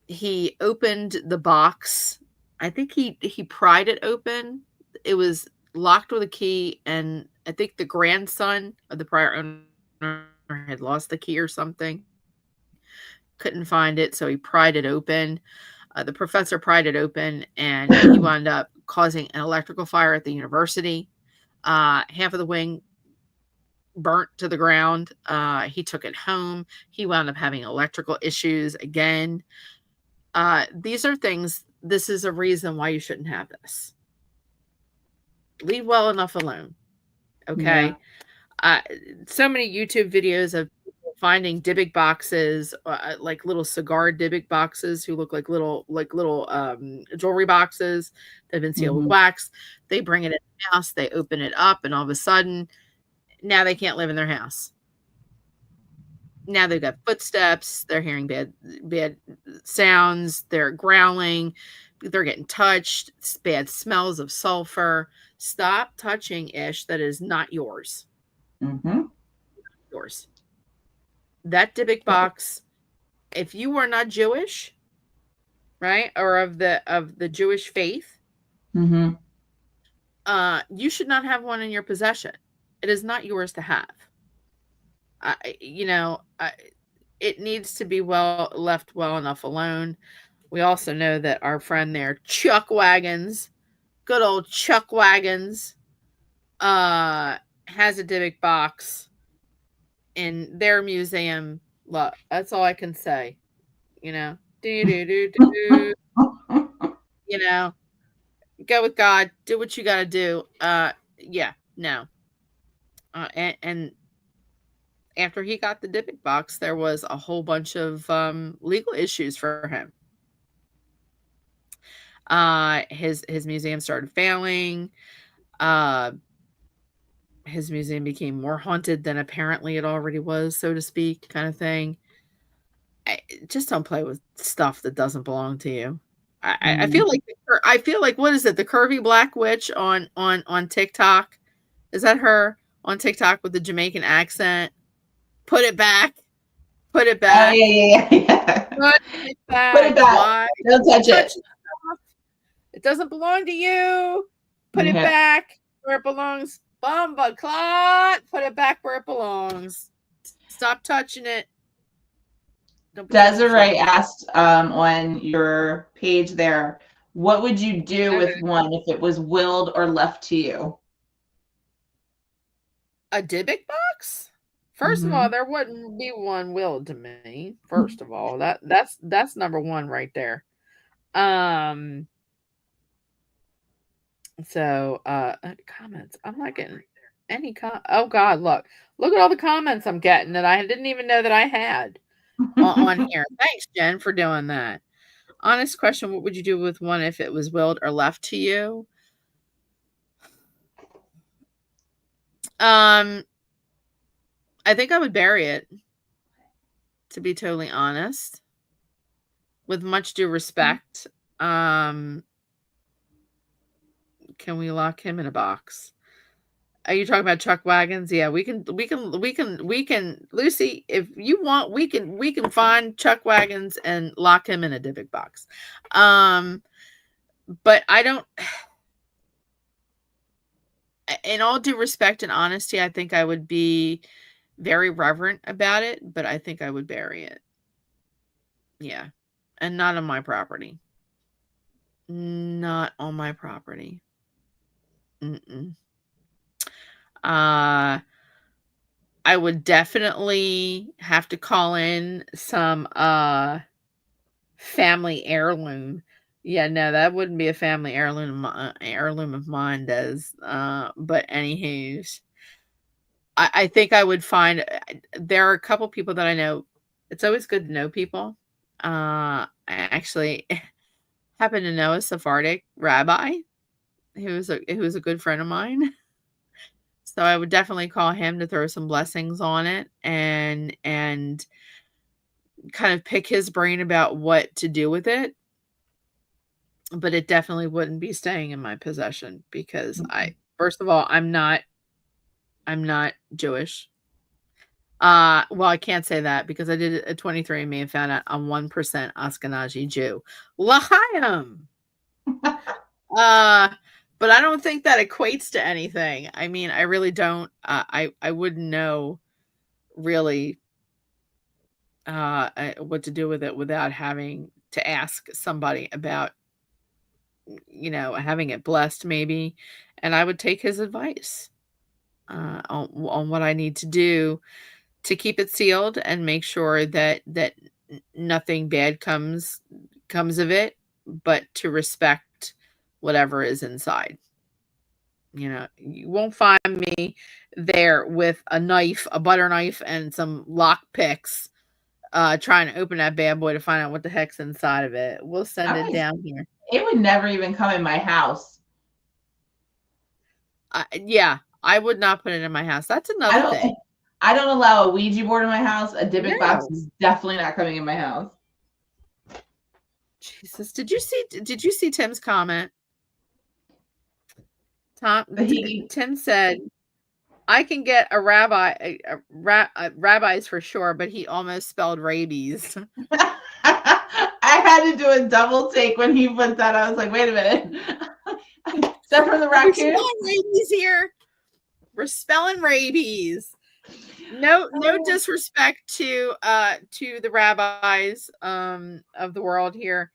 he opened the box. I think he pried it open. It was locked with a key, and I think the grandson of the prior owner had lost the key or something. Couldn't find it, so he pried it open. The professor pried it open, and he wound up causing an electrical fire at the university. Half of the wing burnt to the ground. He took it home. He wound up having electrical issues again. These are things, this is a reason why you shouldn't have this. Leave well enough alone. Yeah. Okay. Uh, so many YouTube videos of people finding Dybbuk boxes, like little cigar Dybbuk boxes who look like little jewelry boxes that have been sealed with Hmm. wax. They bring it in the house, they open it up, and all of a sudden, now they can't live in their house. Now they've got footsteps, they're hearing bad sounds, they're growling, they're getting touched, bad smells of sulfur. Stop touching ish that is not yours. Hmm. Yours. That Dybbuk box, if you are not Jewish, right, or of the Jewish faith, Hmm. you should not have one in your possession. It is not yours to have. I, you know, I, it needs to be left well enough alone. We also know that our friend there, Chuck Wagons, good old Chuck Wagons, has a Dybbuk box in their museum. Look, that's all I can say. You know, do do do do. You know, go with God. Do what you got to do. Yeah, no. And after he got the Dybbuk box, there was a whole bunch of legal issues for him. His museum started failing. Uh, his museum became more haunted than apparently it already was, so to speak, kind of thing. Just don't play with stuff that doesn't belong to you. I Mm. feel like what is it? The curvy black witch on TikTok. Is that her on TikTok with the Jamaican accent? Put it back. Put it Oh back. yeah, yeah, yeah. Put it Put back. it back. Why Don't touch touch it. stuff? It doesn't belong to you. Put it Yeah. back where it belongs. Bumba clot. Put it back where it belongs. Stop touching it. Don't be touching stuff. Desiree asked on your page there, what would you do with one if it was willed or left to you? A Dybbuk box? First of all, Hmm. there wouldn't be one willed to me. First of all, that's number one right there. Um. So, comments. I'm not getting any Oh God, look at all the comments I'm getting that I didn't even know that I had on here. Thanks, Jen, for doing that. Honest question: what would you do with one if it was willed or left to you? Um, I think I would bury it. To be totally honest, with much due respect. Um, can we lock him in a box? Are you talking about Chuck Wagons? Yeah, we can Lucy, if you want, we can find Chuck Wagons and lock him in a Dybbuk box. Um, but I don't in all due respect and honesty, I think I would be very reverent about it, but I think I would bury it. Yeah. And not on my property. Not on my property. Mm-mm. Uh I would definitely have to call in some family heirloom. Yeah, no, that wouldn't be a family heirloom of mine, does. But anywho's, I think I would find there are a couple people that I know. It's always good to know people. I actually happen to know a Sephardic rabbi who was a good friend of mine. So I would definitely call him to throw some blessings on it and kind of pick his brain about what to do with it. But it definitely wouldn't be staying in my possession because I first of all, I'm not Jewish. Well, I can't say that because I did a 23andMe and found out I'm 1% Ashkenazi Jew. L'chaim! Uh, but I don't think that equates to anything. I mean, I really don't. I wouldn't know really what to do with it without having to ask somebody about, having it blessed maybe, and I would take his advice on what I need to do to keep it sealed and make sure that nothing bad comes of it, but to respect whatever is inside. You won't find me there with a knife, a butter knife, and some lock picks, trying to open that bad boy to find out what the heck's inside of it. We'll send it down here. It would never even come in my house. Yeah, I would not put it in my house. That's I another don't thing. I don't allow a Ouija board in my house. A Dybbuk box No. is definitely not coming in my house. Jesus, did you see Tim's comment? But he Tim said, "I can get rabbis for sure, but he almost spelled rabies." I had to do a double take when he put that. I was like, wait a minute. Is that from the We're raccoon? spelling rabies here. We're spelling rabies. No disrespect to the rabbis of the world here.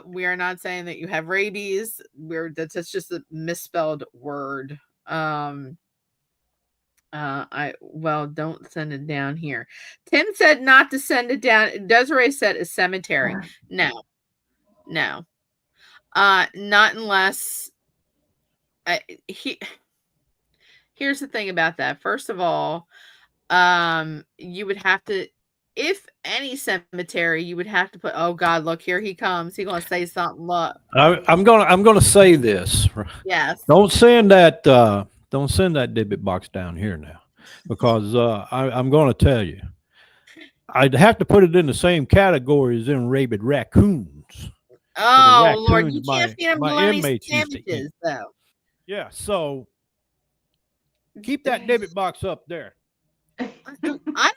We are not saying that you have rabies. That's just a misspelled word. Don't send it down here. Tim said not to send it down. Desiree said a cemetery. No, no. Not unless he. Here's the thing about that. First of all, you would have to, if any cemetery, you would have to put. Oh God, look, here he comes. He's gonna say something. Look, I'm gonna say this. yes. Don't send that Dybbuk box down here now, because I'm going to tell you, I'd have to put it in the same category as them rabid raccoons. For the Oh Lord, you raccoons, can't feed him my bologna inmates used to eat. sandwiches though. Yeah, so keep that Dybbuk box up there. I don't have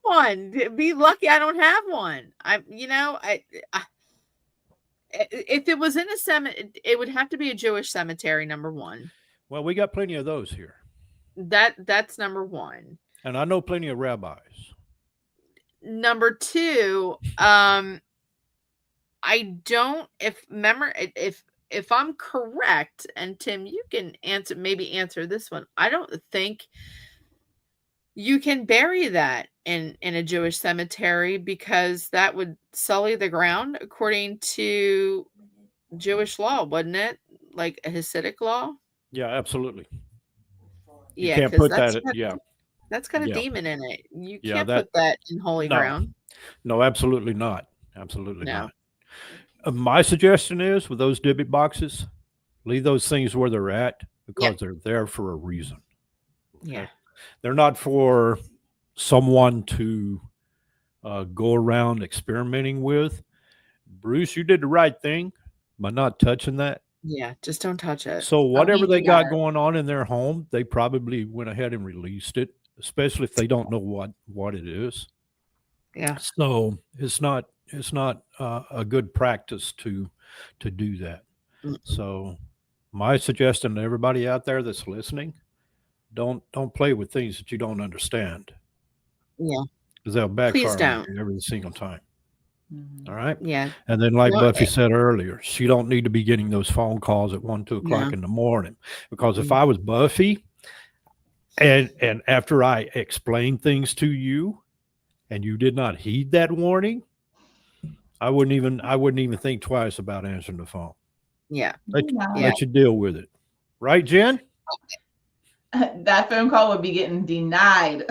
one. Be lucky I don't have one. If it was in a cemetery, it would have to be a Jewish cemetery. Number one, Well, we got plenty of those here, that's number one. and I know plenty of rabbis. Number two, I don't. If I'm correct, and Tim, you can answer this one. I don't think you can bury that in a Jewish cemetery because that would sully the ground according to Jewish law, wouldn't it? Like a Hasidic law? Yeah, absolutely. You Yeah, can't because put that. Yeah, that's got a yeah, demon in it. You yeah. can't put that in holy No, ground. no, absolutely not. Absolutely No. not. My suggestion is with those Dybbuk boxes, leave those things where they're at because they're there for a reason. Okay? Yeah. They're not for someone to go around experimenting with. Bruce, you did the right thing by not touching that. Yeah. Just don't touch it. So Don't whatever they even got got it. going on in their home, they probably went ahead and released it, especially if they don't know what it is. Yeah. So it's not a good practice to do that. Mm. So my suggestion to everybody out there that's listening, don't play with things that you don't understand Yeah. because they'll Please backfire on don't. you every single time. Mhm. All right. Yeah. And then, like No, Buffy said earlier, she don't need to be getting those phone calls at 1, 2 o'clock no. in the morning. Because if Mm. I was Buffy, And after I explained things to you and you did not heed that warning, I wouldn't even think twice about answering the phone. Yeah. Let, Yeah. Yeah. let you deal with it. Right, Jen? That phone call would be getting denied.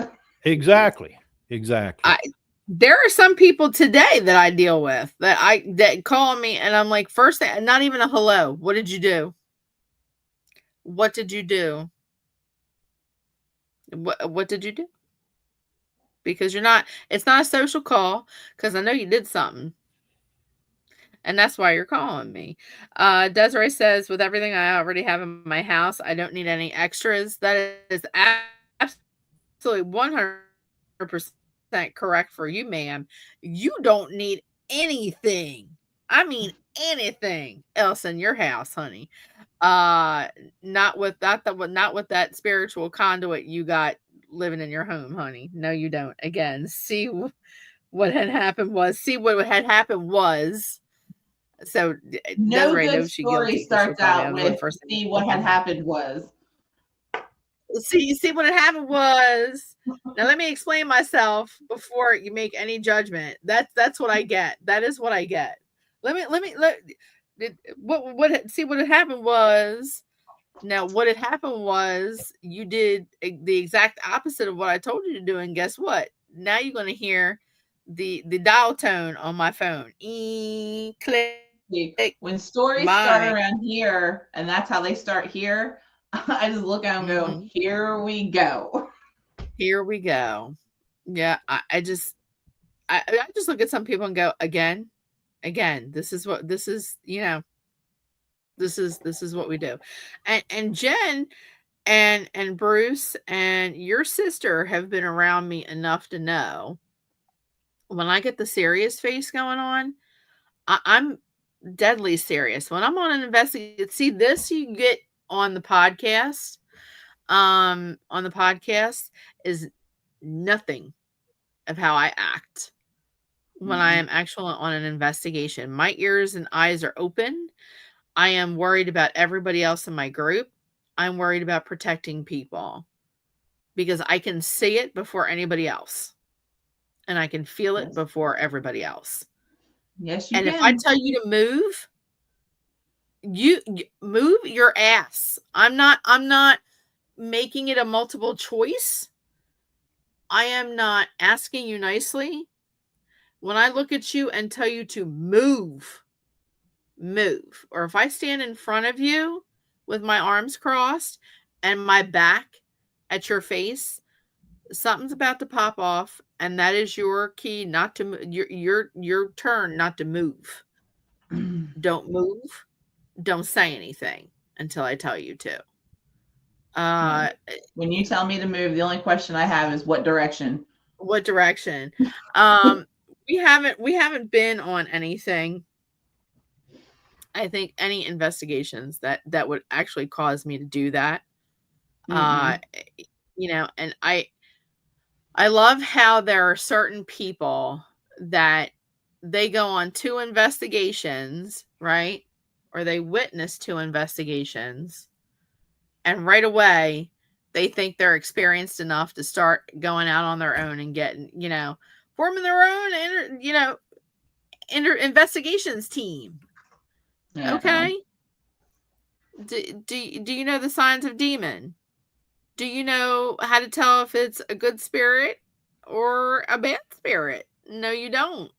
Exactly. Exactly. There are some people today that I deal with that call me and I'm like, first thing, not even a hello. What did you do? What did you do? What did you do? Because it's not a social call because I know you did something. And that's why you're calling me. Desiree says, with everything I already have in my house, I don't need any extras. That is absolutely 100% correct for you, ma'am. You don't need anything. I mean, anything else in your house, honey. Uh, not with that spiritual conduit you got living in your home, honey. No, you don't. Again, what had happened was, so No Desiree good knows she's story guilty because she'll starts call me out on the with first see thing. what had happened was. See what had happened was. Now let me explain myself before you make any judgment. That's what I get. That is what I get. See what had happened was. Now what had happened was you did the exact opposite of what I told you to do, and guess what? Now you're gonna hear the dial tone on my phone. Click. When stories start Bye. around here, and that's how they start here, I just look at them and go, Mhm. here we go. Here we go. Yeah, I just look at some people and go, again. This is what this is, this is what we do. And Jen and Bruce and your sister have been around me enough to know when I get the serious face going on, I'm deadly serious. When I'm on an investigation, see this you get on the podcast. On the podcast is nothing of how I act when I am actually on an investigation. My ears and eyes are open. I am worried about everybody else in my group. I'm worried about protecting people because I can see it before anybody else and I can feel it Yes. before everybody else. Yes, you And if I can. tell you to move, you move your ass. I'm not making it a multiple choice. I am not asking you nicely. When I look at you and tell you to move, move. Or if I stand in front of you with my arms crossed and my back at your face, something's about to pop off, and that is your key not to your turn not to move. Don't move. Don't say anything until I tell you to. Yeah. When you tell me to move, the only question I have is what direction. What direction? Um, we haven't been on anything. I think any investigations that would actually cause me to do that. Uh, Mm-mm. And I love how there are certain people that they go on 2 investigations, right? Or they witness 2 investigations, and right away they think they're experienced enough to start going out on their own and getting, forming their own investigations team. Yeah. Okay? Do you know the signs of demon? Do you know how to tell if it's a good spirit or a bad spirit? No, you don't.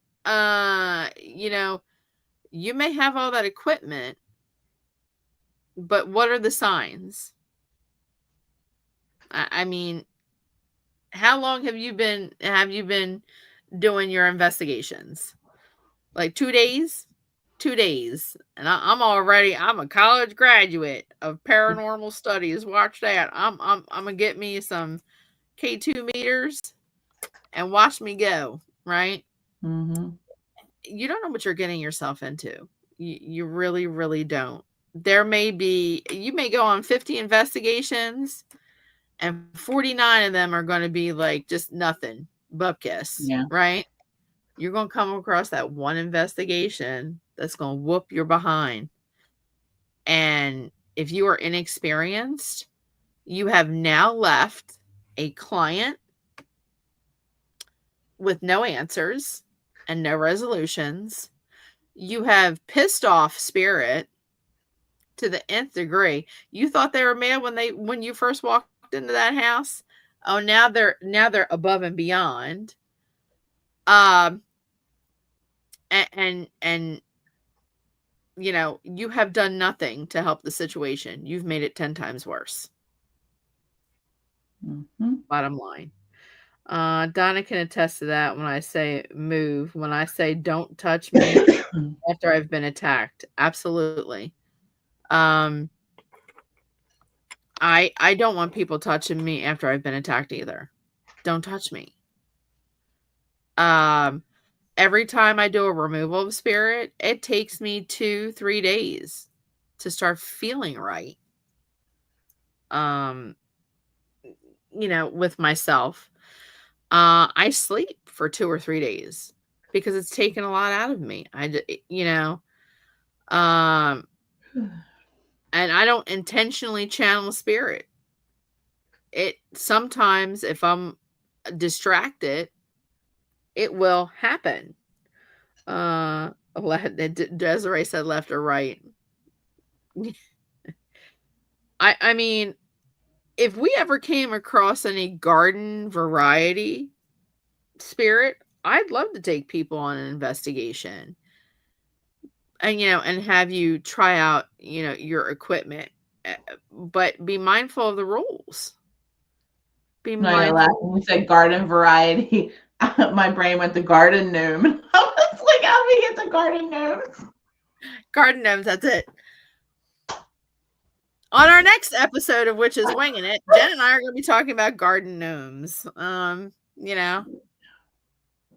You may have all that equipment, but what are the signs? I mean, how long have you been doing your investigations? Like 2 days? 2 days. And I'm a college graduate of paranormal studies. Watch that. I'm gonna get me some K2 meters and watch me go, right? Mm-hmm. You don't know what you're getting yourself into. You really, really don't. You may go on 50 investigations, and 49 of them are going to be like just nothing, bupkis, Yeah. right? You're going to come across that one investigation that's going to whoop your behind. And if you are inexperienced, you have now left a client with no answers and no resolutions. You have pissed off spirit to the nth degree. You thought they were mad when you first walked into that house. Oh, now they're above and beyond. And you know, you have done nothing to help the situation. You've made it 10 times worse. Bottom line. Donna can attest to that when I say move, when I say don't touch me after I've been attacked. Absolutely. I don't want people touching me after I've been attacked either. Don't touch me. Every time I do a removal of spirit, it takes me 2-3 days to start feeling right. You know, with myself. I sleep for 2 or 3 days because it's taken a lot out of me. You know, and I don't intentionally channel spirit. It sometimes, if I'm distracted, it will happen. Desiree said left or right. I mean, if we ever came across any garden variety spirit, I'd love to take people on an investigation. And, you know, and have you try out, you know, your equipment. But be mindful of the rules. Be mindful. When we said garden variety, my brain went to garden gnome. I was like, how do we get to garden gnomes? Garden gnomes, that's it. On our next episode of Which is Winging It, Jen and I are going to be talking about garden gnomes. You know,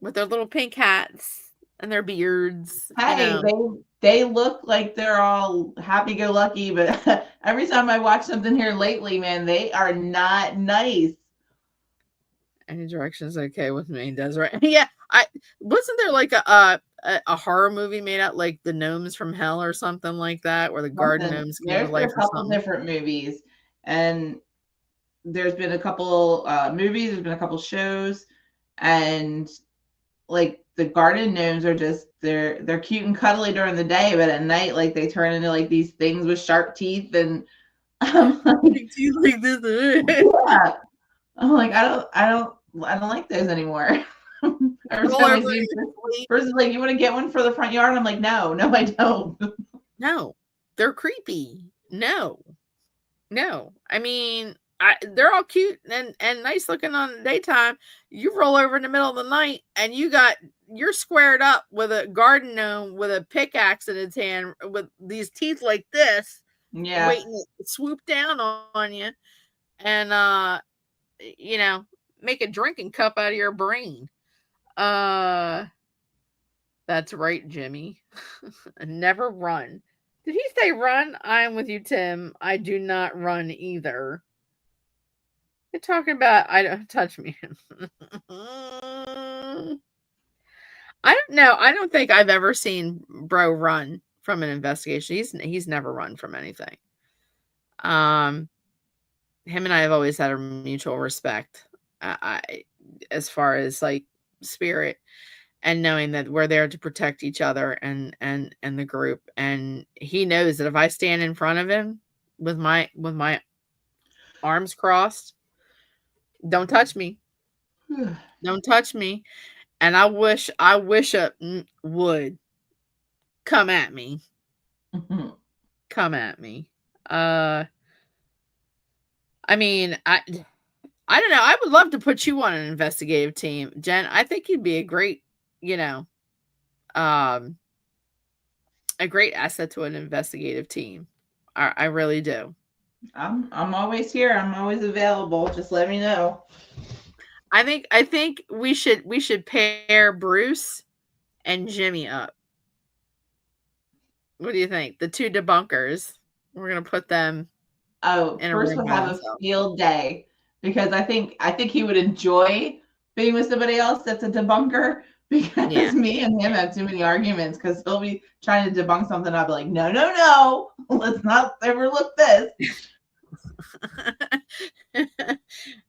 with their little pink hats and their beards. Hey, you know. they look like they're all happy-go-lucky, but every time I watch something here lately, man, they are not nice. Any direction is okay with me, Desiree. Yeah, wasn't there like a horror movie made out like the Gnomes from Hell or something like that, where the garden gnomes came to life? There's a couple different movies, and there's been a couple movies. There's been a couple shows, and like the garden gnomes are just they're cute and cuddly during the day, but at night, like they turn into like these things with sharp teeth and teeth like this. Yeah. I'm like, I don't like those anymore. Person's like, you want to get one for the front yard? I'm like, no, I don't. No, they're creepy. No. I mean, they're all cute and nice looking on the daytime. You roll over in the middle of the night and you're squared up with a garden gnome with a pickaxe in its hand with these teeth like this, waiting to swoop down on you and you know, make a drinking cup out of your brain. That's right, Jimmy. Never run. Did he say run? I'm with you, Tim. I do not run either. You're talking about I don't touch me. I don't know. I don't think I've ever seen Bro run from an investigation. He's never run from anything. Him and I have always had a mutual respect. As far as like spirit and knowing that we're there to protect each other and the group, and he knows that if I stand in front of him with my arms crossed, don't touch me. Don't touch me. And I wish a would come at me. Come at me. I mean, I don't know. I would love to put you on an investigative team, Jen. I think you'd be a great, you know, a great asset to an investigative team. I really do. I'm always here. I'm always available. Just let me know. I think we should pair Bruce and Jimmy up. What do you think? The two debunkers. We're gonna put them. Oh, first we'll have a field day because I think he would enjoy being with somebody else that's a debunker because me and him have too many arguments because he'll be trying to debunk something. I'll be like, no, let's not overlook this.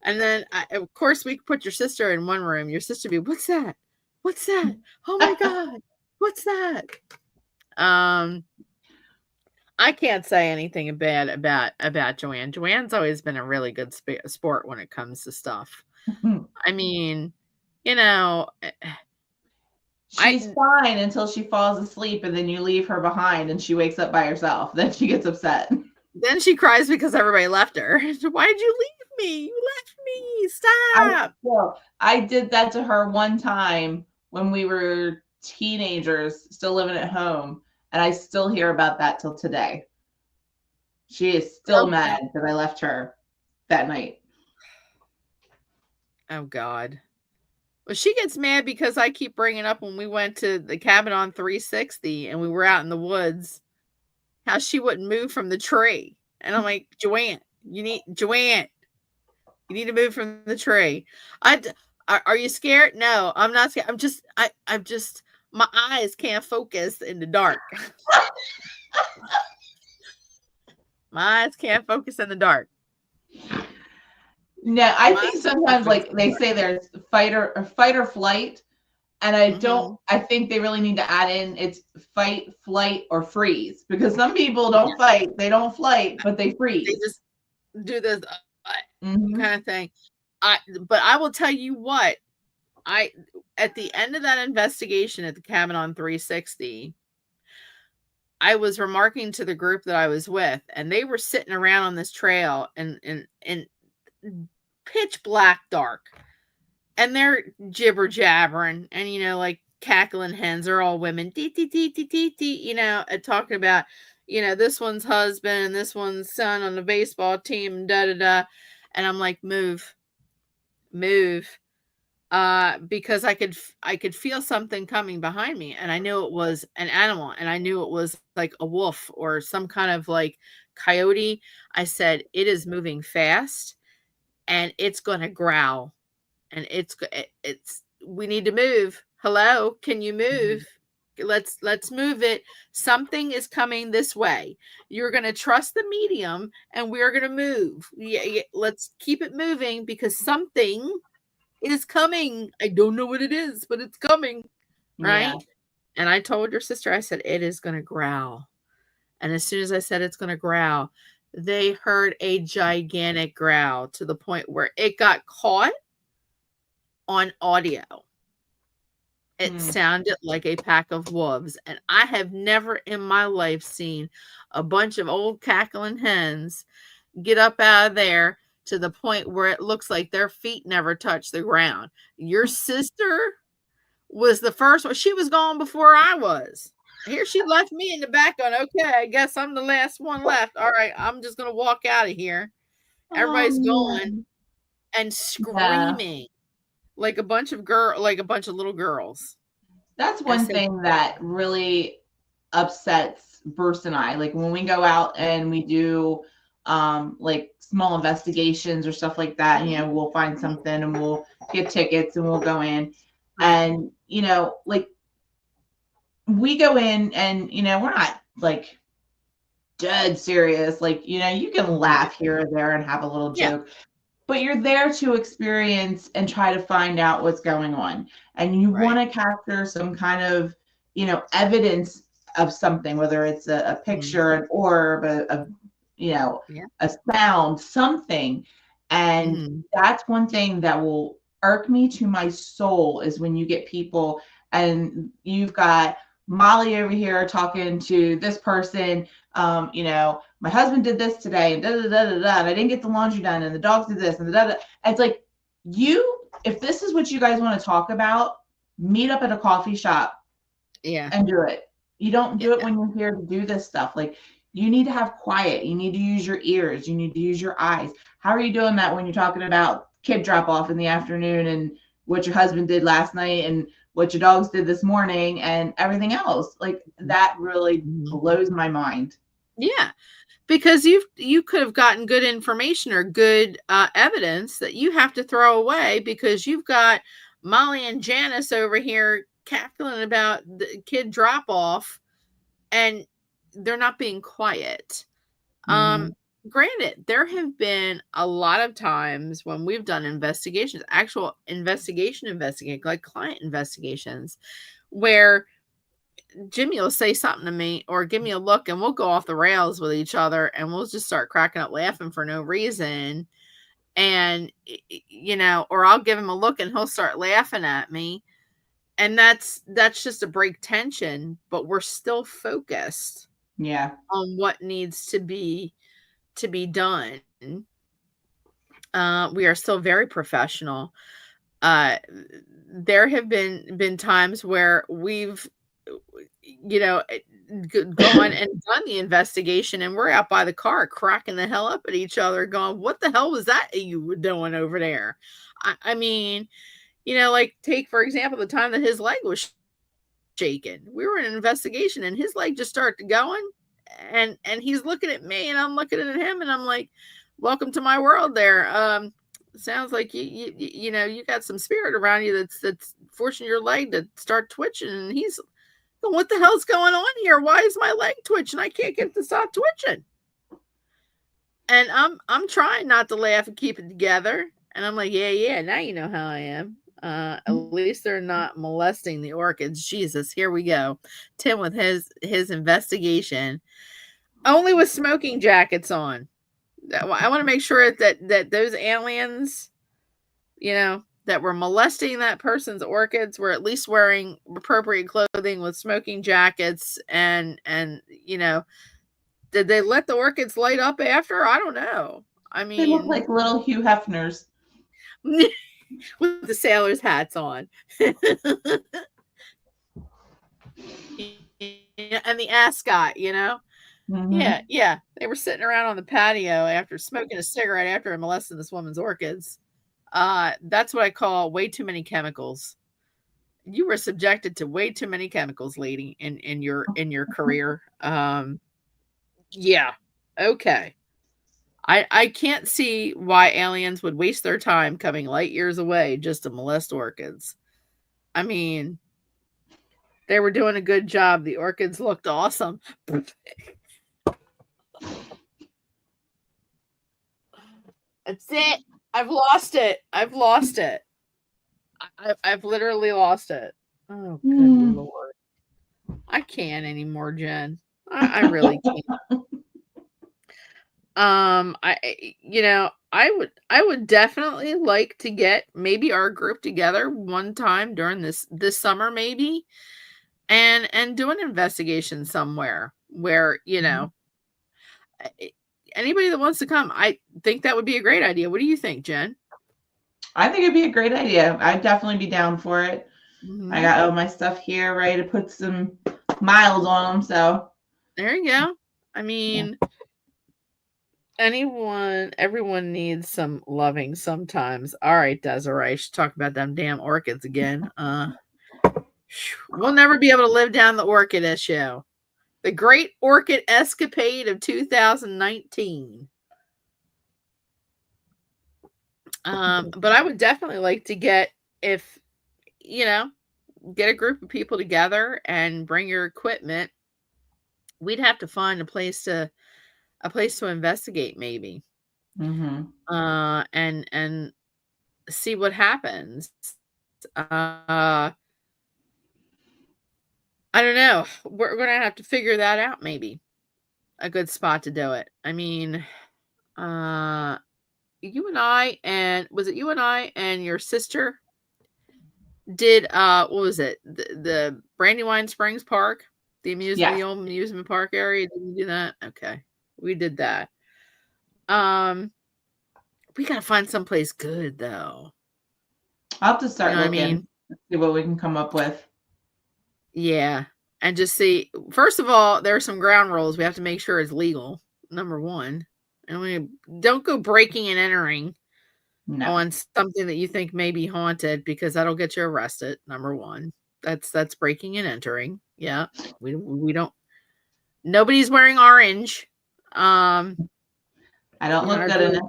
And then, of course, we put your sister in one room. Your sister be, what's that? What's that? Oh my God. What's that? Um, I can't say anything bad about Joanne. Joanne's always been a really good sport when it comes to stuff. I mean, you know, She's fine until she falls asleep and then you leave her behind and she wakes up by herself. Then she gets upset. Then she cries because everybody left her. Why did you leave me? You left me. Stop. I did that to her one time when we were teenagers, still living at home, and I still hear about that till today. She is still mad that I left her that night. Oh God. Well, she gets mad because I keep bringing up when we went to the cabin on 360 and we were out in the woods, how she wouldn't move from the tree. And I'm like, Joanne, you need to move from the tree. Are you scared? No, I'm not scared. I'm just my eyes can't focus in the dark. My eyes can't focus in the dark. No, I think sometimes like they say there's fight or flight. And I think they really need to add in it's fight, flight, or freeze because some people don't fight, they don't flight, but they freeze. They just do this kind of thing. But I will tell you what, at the end of that investigation at the cabin on 360, I was remarking to the group that I was with, and they were sitting around on this trail in pitch black dark. And they're jibber jabbering and, like cackling hens are all women, talking about, this one's husband and this one's son on the baseball team, and da da da. And I'm like, move. Because I could feel something coming behind me, and I knew it was an animal, and I knew it was like a wolf or some kind of like coyote. I said, it is moving fast and it's going to growl. And it's we need to move. Hello, can you move? Let's move it. Something is coming this way. You're going to trust the medium and we're going to move. Yeah, let's keep it moving because something is coming. I don't know what it is, but it's coming. Right? Yeah. And I told your sister, I said, it is going to growl. And as soon as I said it's going to growl, they heard a gigantic growl to the point where it got caught on audio. It sounded like a pack of wolves, and I have never in my life seen a bunch of old cackling hens get up out of there to the point where it looks like their feet never touch the ground. Your sister was the first one. She was gone before I was. Here she left me in the back going, okay, I guess I'm the last one left. All right, I'm just going to walk out of here. Everybody's going and screaming. Like a bunch of little girls. That's one thing that really upsets Bruce and I. Like when we go out and we do like small investigations or stuff like that, we'll find something and we'll get tickets and we'll go in. And, like we go in and, we're not like dead serious. Like, you can laugh here or there and have a little joke. But you're there to experience and try to find out what's going on. And you want to capture some kind of, evidence of something, whether it's a picture, an orb, a sound, something. And that's one thing that will irk me to my soul is when you get people and you've got Molly over here talking to this person, my husband did this today and and I didn't get the laundry done and the dogs did this and and it's like if this is what you guys want to talk about, meet up at a coffee shop and do it. You don't do it when you're here to do this stuff. Like you need to have quiet. You need to use your ears. You need to use your eyes. How are you doing that when you're talking about kid drop off in the afternoon and what your husband did last night and what your dogs did this morning and everything else? Like that really blows my mind. Yeah. Because you could have gotten good information or good evidence that you have to throw away because you've got Molly and Janice over here cackling about the kid drop off and they're not being quiet. granted, there have been a lot of times when we've done investigations, actual investigation, like client investigations, where Jimmy will say something to me or give me a look and we'll go off the rails with each other and we'll just start cracking up laughing for no reason. And, or I'll give him a look and he'll start laughing at me. And that's just to break tension, but we're still focused on what needs to be done. We are still very professional. There have been times where we've gone and done the investigation and we're out by the car cracking the hell up at each other going, what the hell was that you were doing over there? I mean, like take for example the time that his leg was shaking. We were in an investigation and his leg just started going and he's looking at me and I'm looking at him and I'm like, welcome to my world there. Sounds like you got some spirit around you that's forcing your leg to start twitching. And he's going, what the hell's going on here? Why is my leg twitching? I can't get it to stop twitching. And I'm trying not to laugh and keep it together. And I'm like, yeah, now you know how I am. At least they're not molesting the orchids. Jesus, here we go. Tim with his investigation. Only with smoking jackets on. I want to make sure that those aliens, that were molesting that person's orchids were at least wearing appropriate clothing with smoking jackets and did they let the orchids light up after? I don't know. I mean, they look like little Hugh Hefners. With the sailors' hats on. And the ascot, Mm-hmm. Yeah. They were sitting around on the patio after smoking a cigarette after molesting this woman's orchids. That's what I call way too many chemicals. You were subjected to way too many chemicals, lady, in your career. Yeah. Okay. I can't see why aliens would waste their time coming light years away just to molest orchids. I mean, they were doing a good job. The orchids looked awesome. That's it. I've lost it. I've literally lost it. Oh, good Lord. I can't anymore, Jen. I really can't. I would definitely like to get maybe our group together one time during this summer, maybe, and do an investigation somewhere where, anybody that wants to come, I think that would be a great idea. What do you think, Jen? I think it'd be a great idea. I'd definitely be down for it. Mm-hmm. I got all my stuff here ready to put some miles on them. So there you go. I mean, everyone needs some loving sometimes. All right, Desiree, I should talk about them damn orchids again. We'll never be able to live down the orchid issue. The Great Orchid Escapade of 2019. But I would definitely like to get a group of people together and bring your equipment. We'd have to find a place to investigate, maybe. Mm-hmm. And see what happens. I don't know. We're gonna have to figure that out. Maybe a good spot to do it. I mean, you and I and your sister did what was it? The Brandywine Springs Park, the old amusement park area. Did we do that? Okay, we did that. We gotta find someplace good though. I'll have to start looking. See what we can come up with. Yeah, and just see. First of all, there are some ground rules. We have to make sure it's legal. Number one, and we don't go breaking and entering on something that you think may be haunted, because that'll get you arrested. Number one, that's breaking and entering. Yeah, we don't. Nobody's wearing orange. I don't look good in it.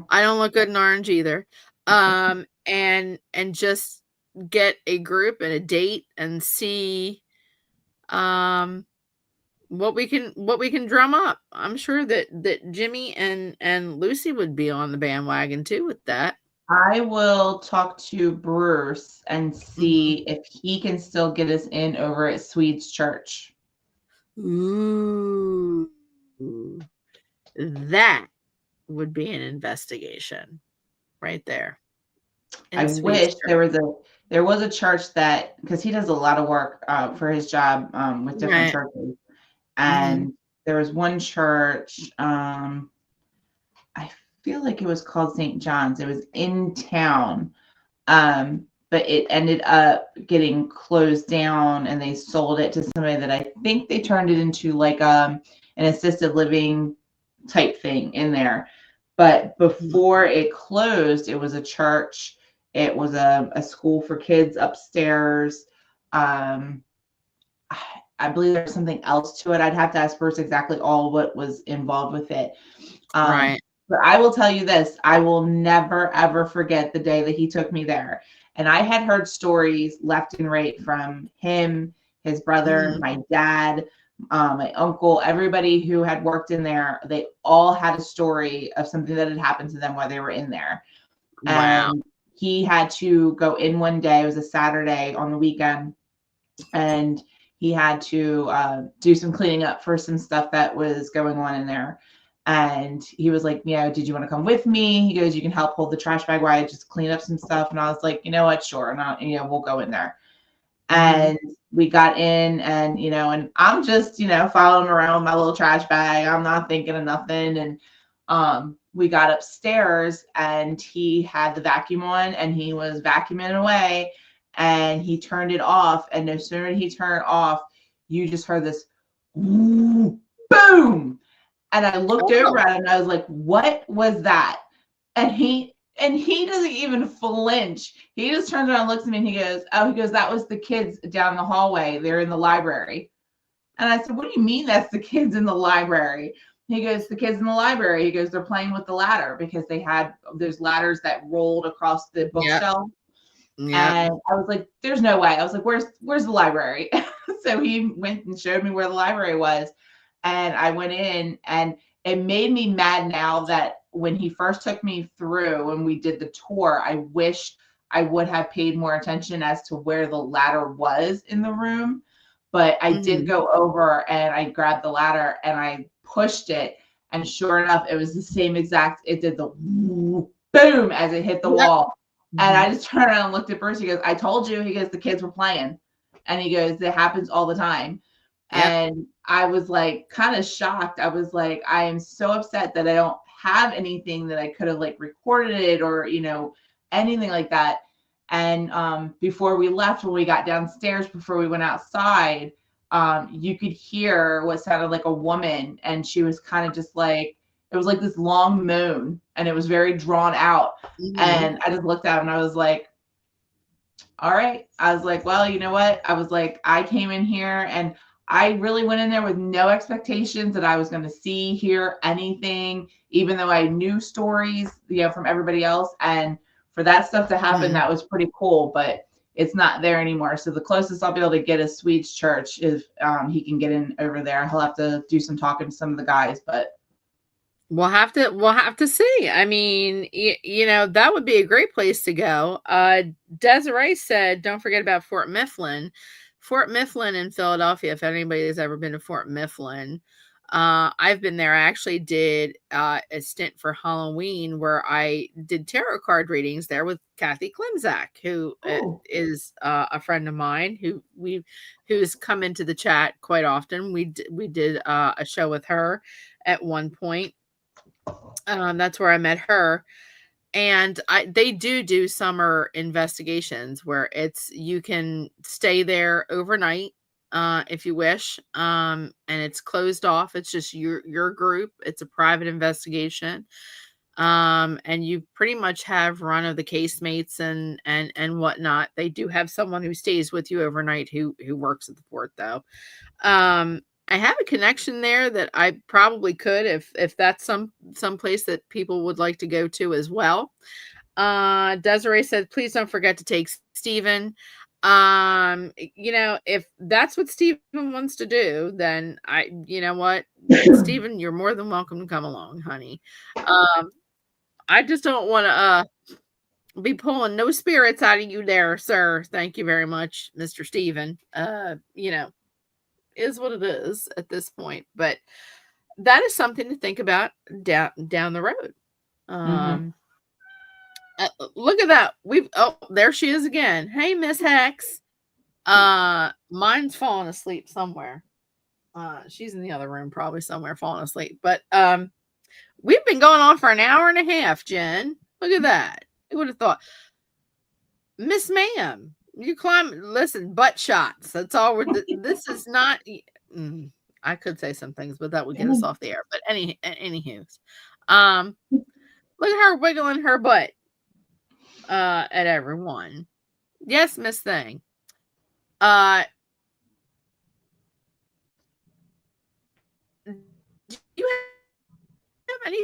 I don't look good in orange either. And just get a group and a date and see what we can drum up. I'm sure that Jimmy and Lucy would be on the bandwagon too with that. I will talk to Bruce and see if he can still get us in over at Swede's church. Ooh, that would be an investigation right there. I wish there was a church that, because he does a lot of work for his job with different churches, and there was one church. I feel like it was called St. John's. It was in town, but it ended up getting closed down, and they sold it to somebody that I think they turned it into like an assisted living type thing in there. But before it closed, it was a church. It was a school for kids upstairs. I believe there's something else to it. I'd have to ask first exactly all what was involved with it. Right. But I will tell you this, I will never, ever forget the day that he took me there. And I had heard stories left and right from him, his brother, my dad, my uncle, everybody who had worked in there. They all had a story of something that had happened to them while they were in there. Wow. And he had to go in one day. It was a Saturday on the weekend. And he had to do some cleaning up for some stuff that was going on in there. And he was like, did you want to come with me? He goes, you can help hold the trash bag while I just clean up some stuff. And I was like, you know what? Sure. And we'll go in there. And we got in and, and I'm just, following around with my little trash bag. I'm not thinking of nothing. And we got upstairs and he had the vacuum on and he was vacuuming away and he turned it off. And no sooner did he turn it off, you just heard this boom. And I looked over at him and I was like, what was that? And he doesn't even flinch. He just turns around and looks at me and he goes, that was the kids down the hallway. They're in the library. And I said, what do you mean that's the kids in the library? He goes, the kids in the library. He goes, they're playing with the ladder because they had those ladders that rolled across the bookshelf. Yeah. And I was like, there's no way. I was like, where's the library? So he went and showed me where the library was. And I went in and it made me mad now that when he first took me through and we did the tour, I wished I would have paid more attention as to where the ladder was in the room. But I did go over and I grabbed the ladder and I pushed it. And sure enough, it was the same exact, it did the boom as it hit the wall. And I just turned around and looked at Bruce. He goes, I told you. He goes, the kids were playing. And he goes, it happens all the time. And I was like kind of shocked. I was like, I am so upset that I don't have anything that I could have like recorded it or, anything like that. And before we left, when we got downstairs, before we went outside, you could hear what sounded like a woman. And she was kind of just like, it was like this long moan and it was very drawn out. And I just looked at him and I was like, all right. I was like, well, you know what? I was like, I came in here and I really went in there with no expectations that I was going to see, hear anything, even though I knew stories, from everybody else. And for that stuff to happen, that was pretty cool, but it's not there anymore. So the closest I'll be able to get is Swede's church if he can get in over there. He'll have to do some talking to some of the guys, but we'll have to see. I mean, that would be a great place to go. Desiree said, don't forget about Fort Mifflin. Fort Mifflin in Philadelphia, if anybody has ever been to Fort Mifflin. I've been there. I actually did a stint for Halloween where I did tarot card readings there with Kathy Klimzak, who is a friend of mine who's come into the chat quite often. We did a show with her at one point. That's where I met her. And they do summer investigations where you can stay there overnight if you wish, and it's closed off. It's just your group. It's a private investigation, and you pretty much have run of the casemates and whatnot. They do have someone who stays with you overnight who works at the fort though. I have a connection there that I probably could if that's some place that people would like to go to as well. Desiree said, please don't forget to take Stephen. If that's what Steven wants to do, then you know what, Steven, you're more than welcome to come along, honey. I just don't want to be pulling no spirits out of you there, sir. Thank you very much, Mr. Steven. Is what it is at this point, but that is something to think about down the road. Mhm. Look at that. There she is again. Hey, Miss Hex. Mine's falling asleep somewhere. She's in the other room, probably somewhere falling asleep. But we've been going on for an hour and a half, Jen. Look at that. Who would have thought? Miss Ma'am, you climb. Listen, butt shots. That's all we're. This is not. I could say some things, but that would get us off the air. But anywho, look at her wiggling her butt at everyone. Yes, Miss Thing. Do you have any?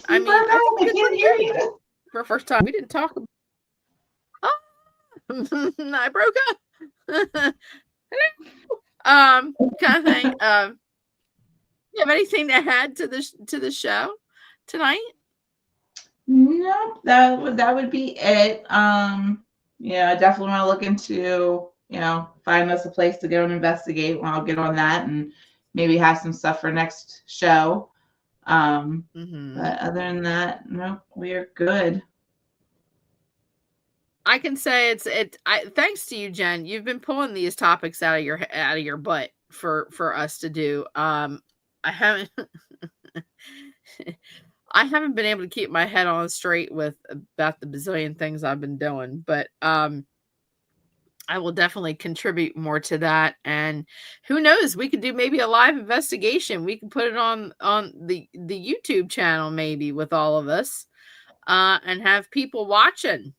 I mean, I think I can't hear you. for first time we didn't talk about. Oh, I broke up. Kind of thing. You have anything to add to the show tonight? No, that would be it. I definitely want to look into, find us a place to go and investigate. I'll get on that and maybe have some stuff for next show. But other than that, no, we are good. I can say thanks to you, Jen. You've been pulling these topics out of your butt for us to do. I haven't I haven't been able to keep my head on straight with about the bazillion things I've been doing, but I will definitely contribute more to that. And who knows, we could do maybe a live investigation. We could put it on the YouTube channel maybe with all of us, and have people watching.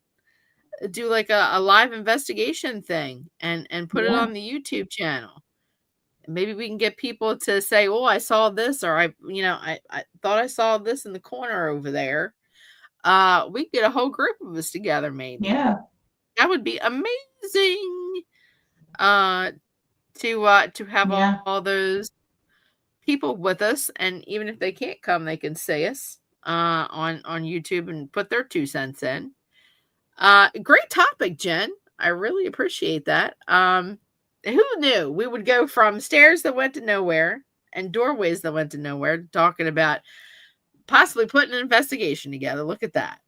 Do like a live investigation thing and put it on the YouTube channel. Maybe we can get people to say, "Oh, I saw this," or I thought I saw this in the corner over there. We get a whole group of us together, maybe. Yeah. That would be amazing. To have all those people with us, and even if they can't come, they can see us on YouTube and put their 2 cents in. Great topic, Jen. I really appreciate that. Who knew we would go from stairs that went to nowhere and doorways that went to nowhere, talking about possibly putting an investigation together. Look at that.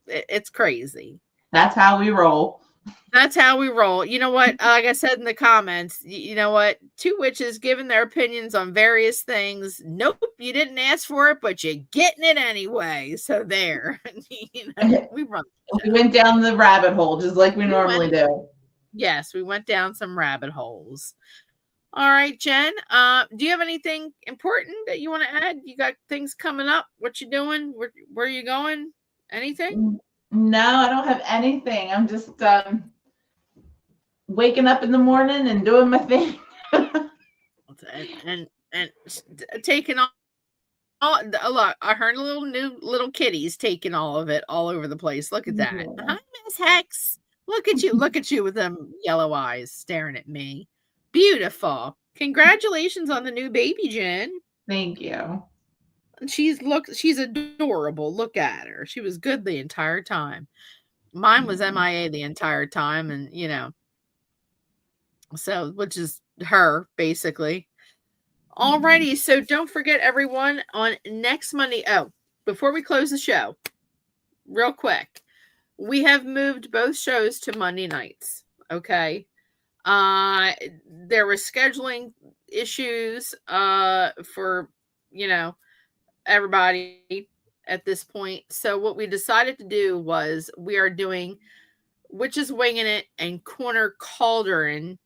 It's crazy. That's how we roll. That's how we roll. You know what? Like I said in the comments, you know what? 2 witches giving their opinions on various things. Nope, you didn't ask for it, but you're getting it anyway. So there. We run. We went down the rabbit hole just like we normally do. Yes, we went down some rabbit holes. All right, Jen. Do you have anything important that you want to add? You got things coming up? What you doing? Where you going? Anything? No, I don't have anything. I'm just waking up in the morning and doing my thing. and taking all look, I heard little kitties taking all of it all over the place. Look at that. Yeah. Hi, Miss Hex. Look at you. Look at you with them yellow eyes staring at me. Beautiful. Congratulations on the new baby, Jen. Thank you. She's adorable. Look at her. She was good the entire time. Mine was MIA the entire time, and so which is her basically. Alrighty, so don't forget everyone on next Monday. Oh, before we close the show, real quick, we have moved both shows to Monday nights. Okay. There were scheduling issues for everybody at this point. So what we decided to do was we are doing Witches Winging It and Corner Cauldron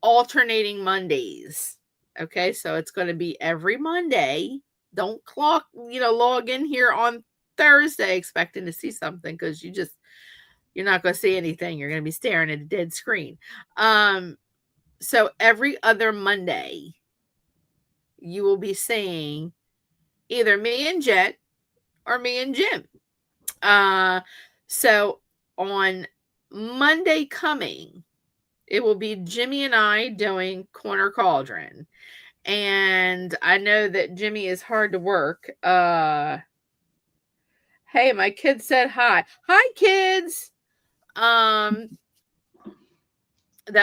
alternating Mondays. Okay, so it's going to be every Monday. Don't log in here on Thursday expecting to see something, because you're not going to see anything. You're going to be staring at a dead screen. So every other Monday, you will be seeing either me and Jet or me and Jim. So on Monday coming, it will be Jimmy and I doing Corner Cauldron. And I know that Jimmy is hard to work. Hey, my kids said hi. Hi, kids. That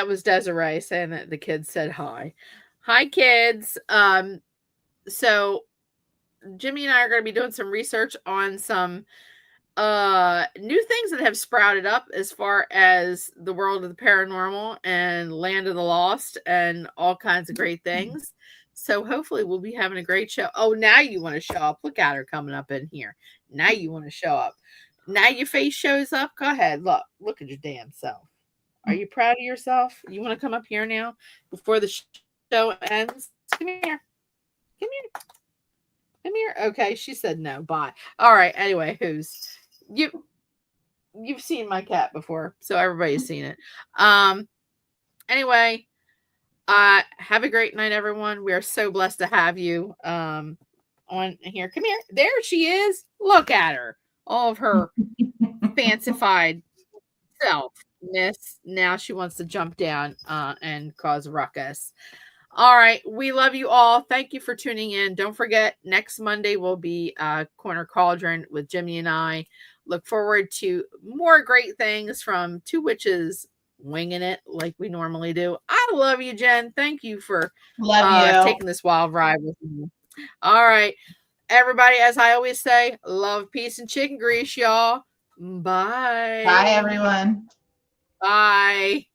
was Desiree saying that the kids said hi. Hi, kids. So Jimmy and I are going to be doing some research on some new things that have sprouted up as far as the world of the paranormal and land of the lost and all kinds of great things. So hopefully we'll be having a great show. Oh, now you want to show up. Look at her coming up in here. Now you want to show up. Now your face shows up. Go ahead. Look at your damn self. Are you proud of yourself? You want to come up here now before the show ends? Come here. Come here. Come here. Okay, she said no. Bye. All right. Anyway, you've seen my cat before, so everybody's seen it. Anyway, have a great night, everyone. We are so blessed to have you on here. Come here. There she is. Look at her. All of her fancified selfness. Now she wants to jump down and cause a ruckus. All right. We love you all. Thank you for tuning in. Don't forget, next Monday will be Corner Cauldron with Jimmy and I. Look forward to more great things from two witches winging it like we normally do. I love you, Jen. Thank you for taking this wild ride with me. All right. Everybody, as I always say, love, peace, and chicken grease, y'all. Bye. Bye, everyone. Bye.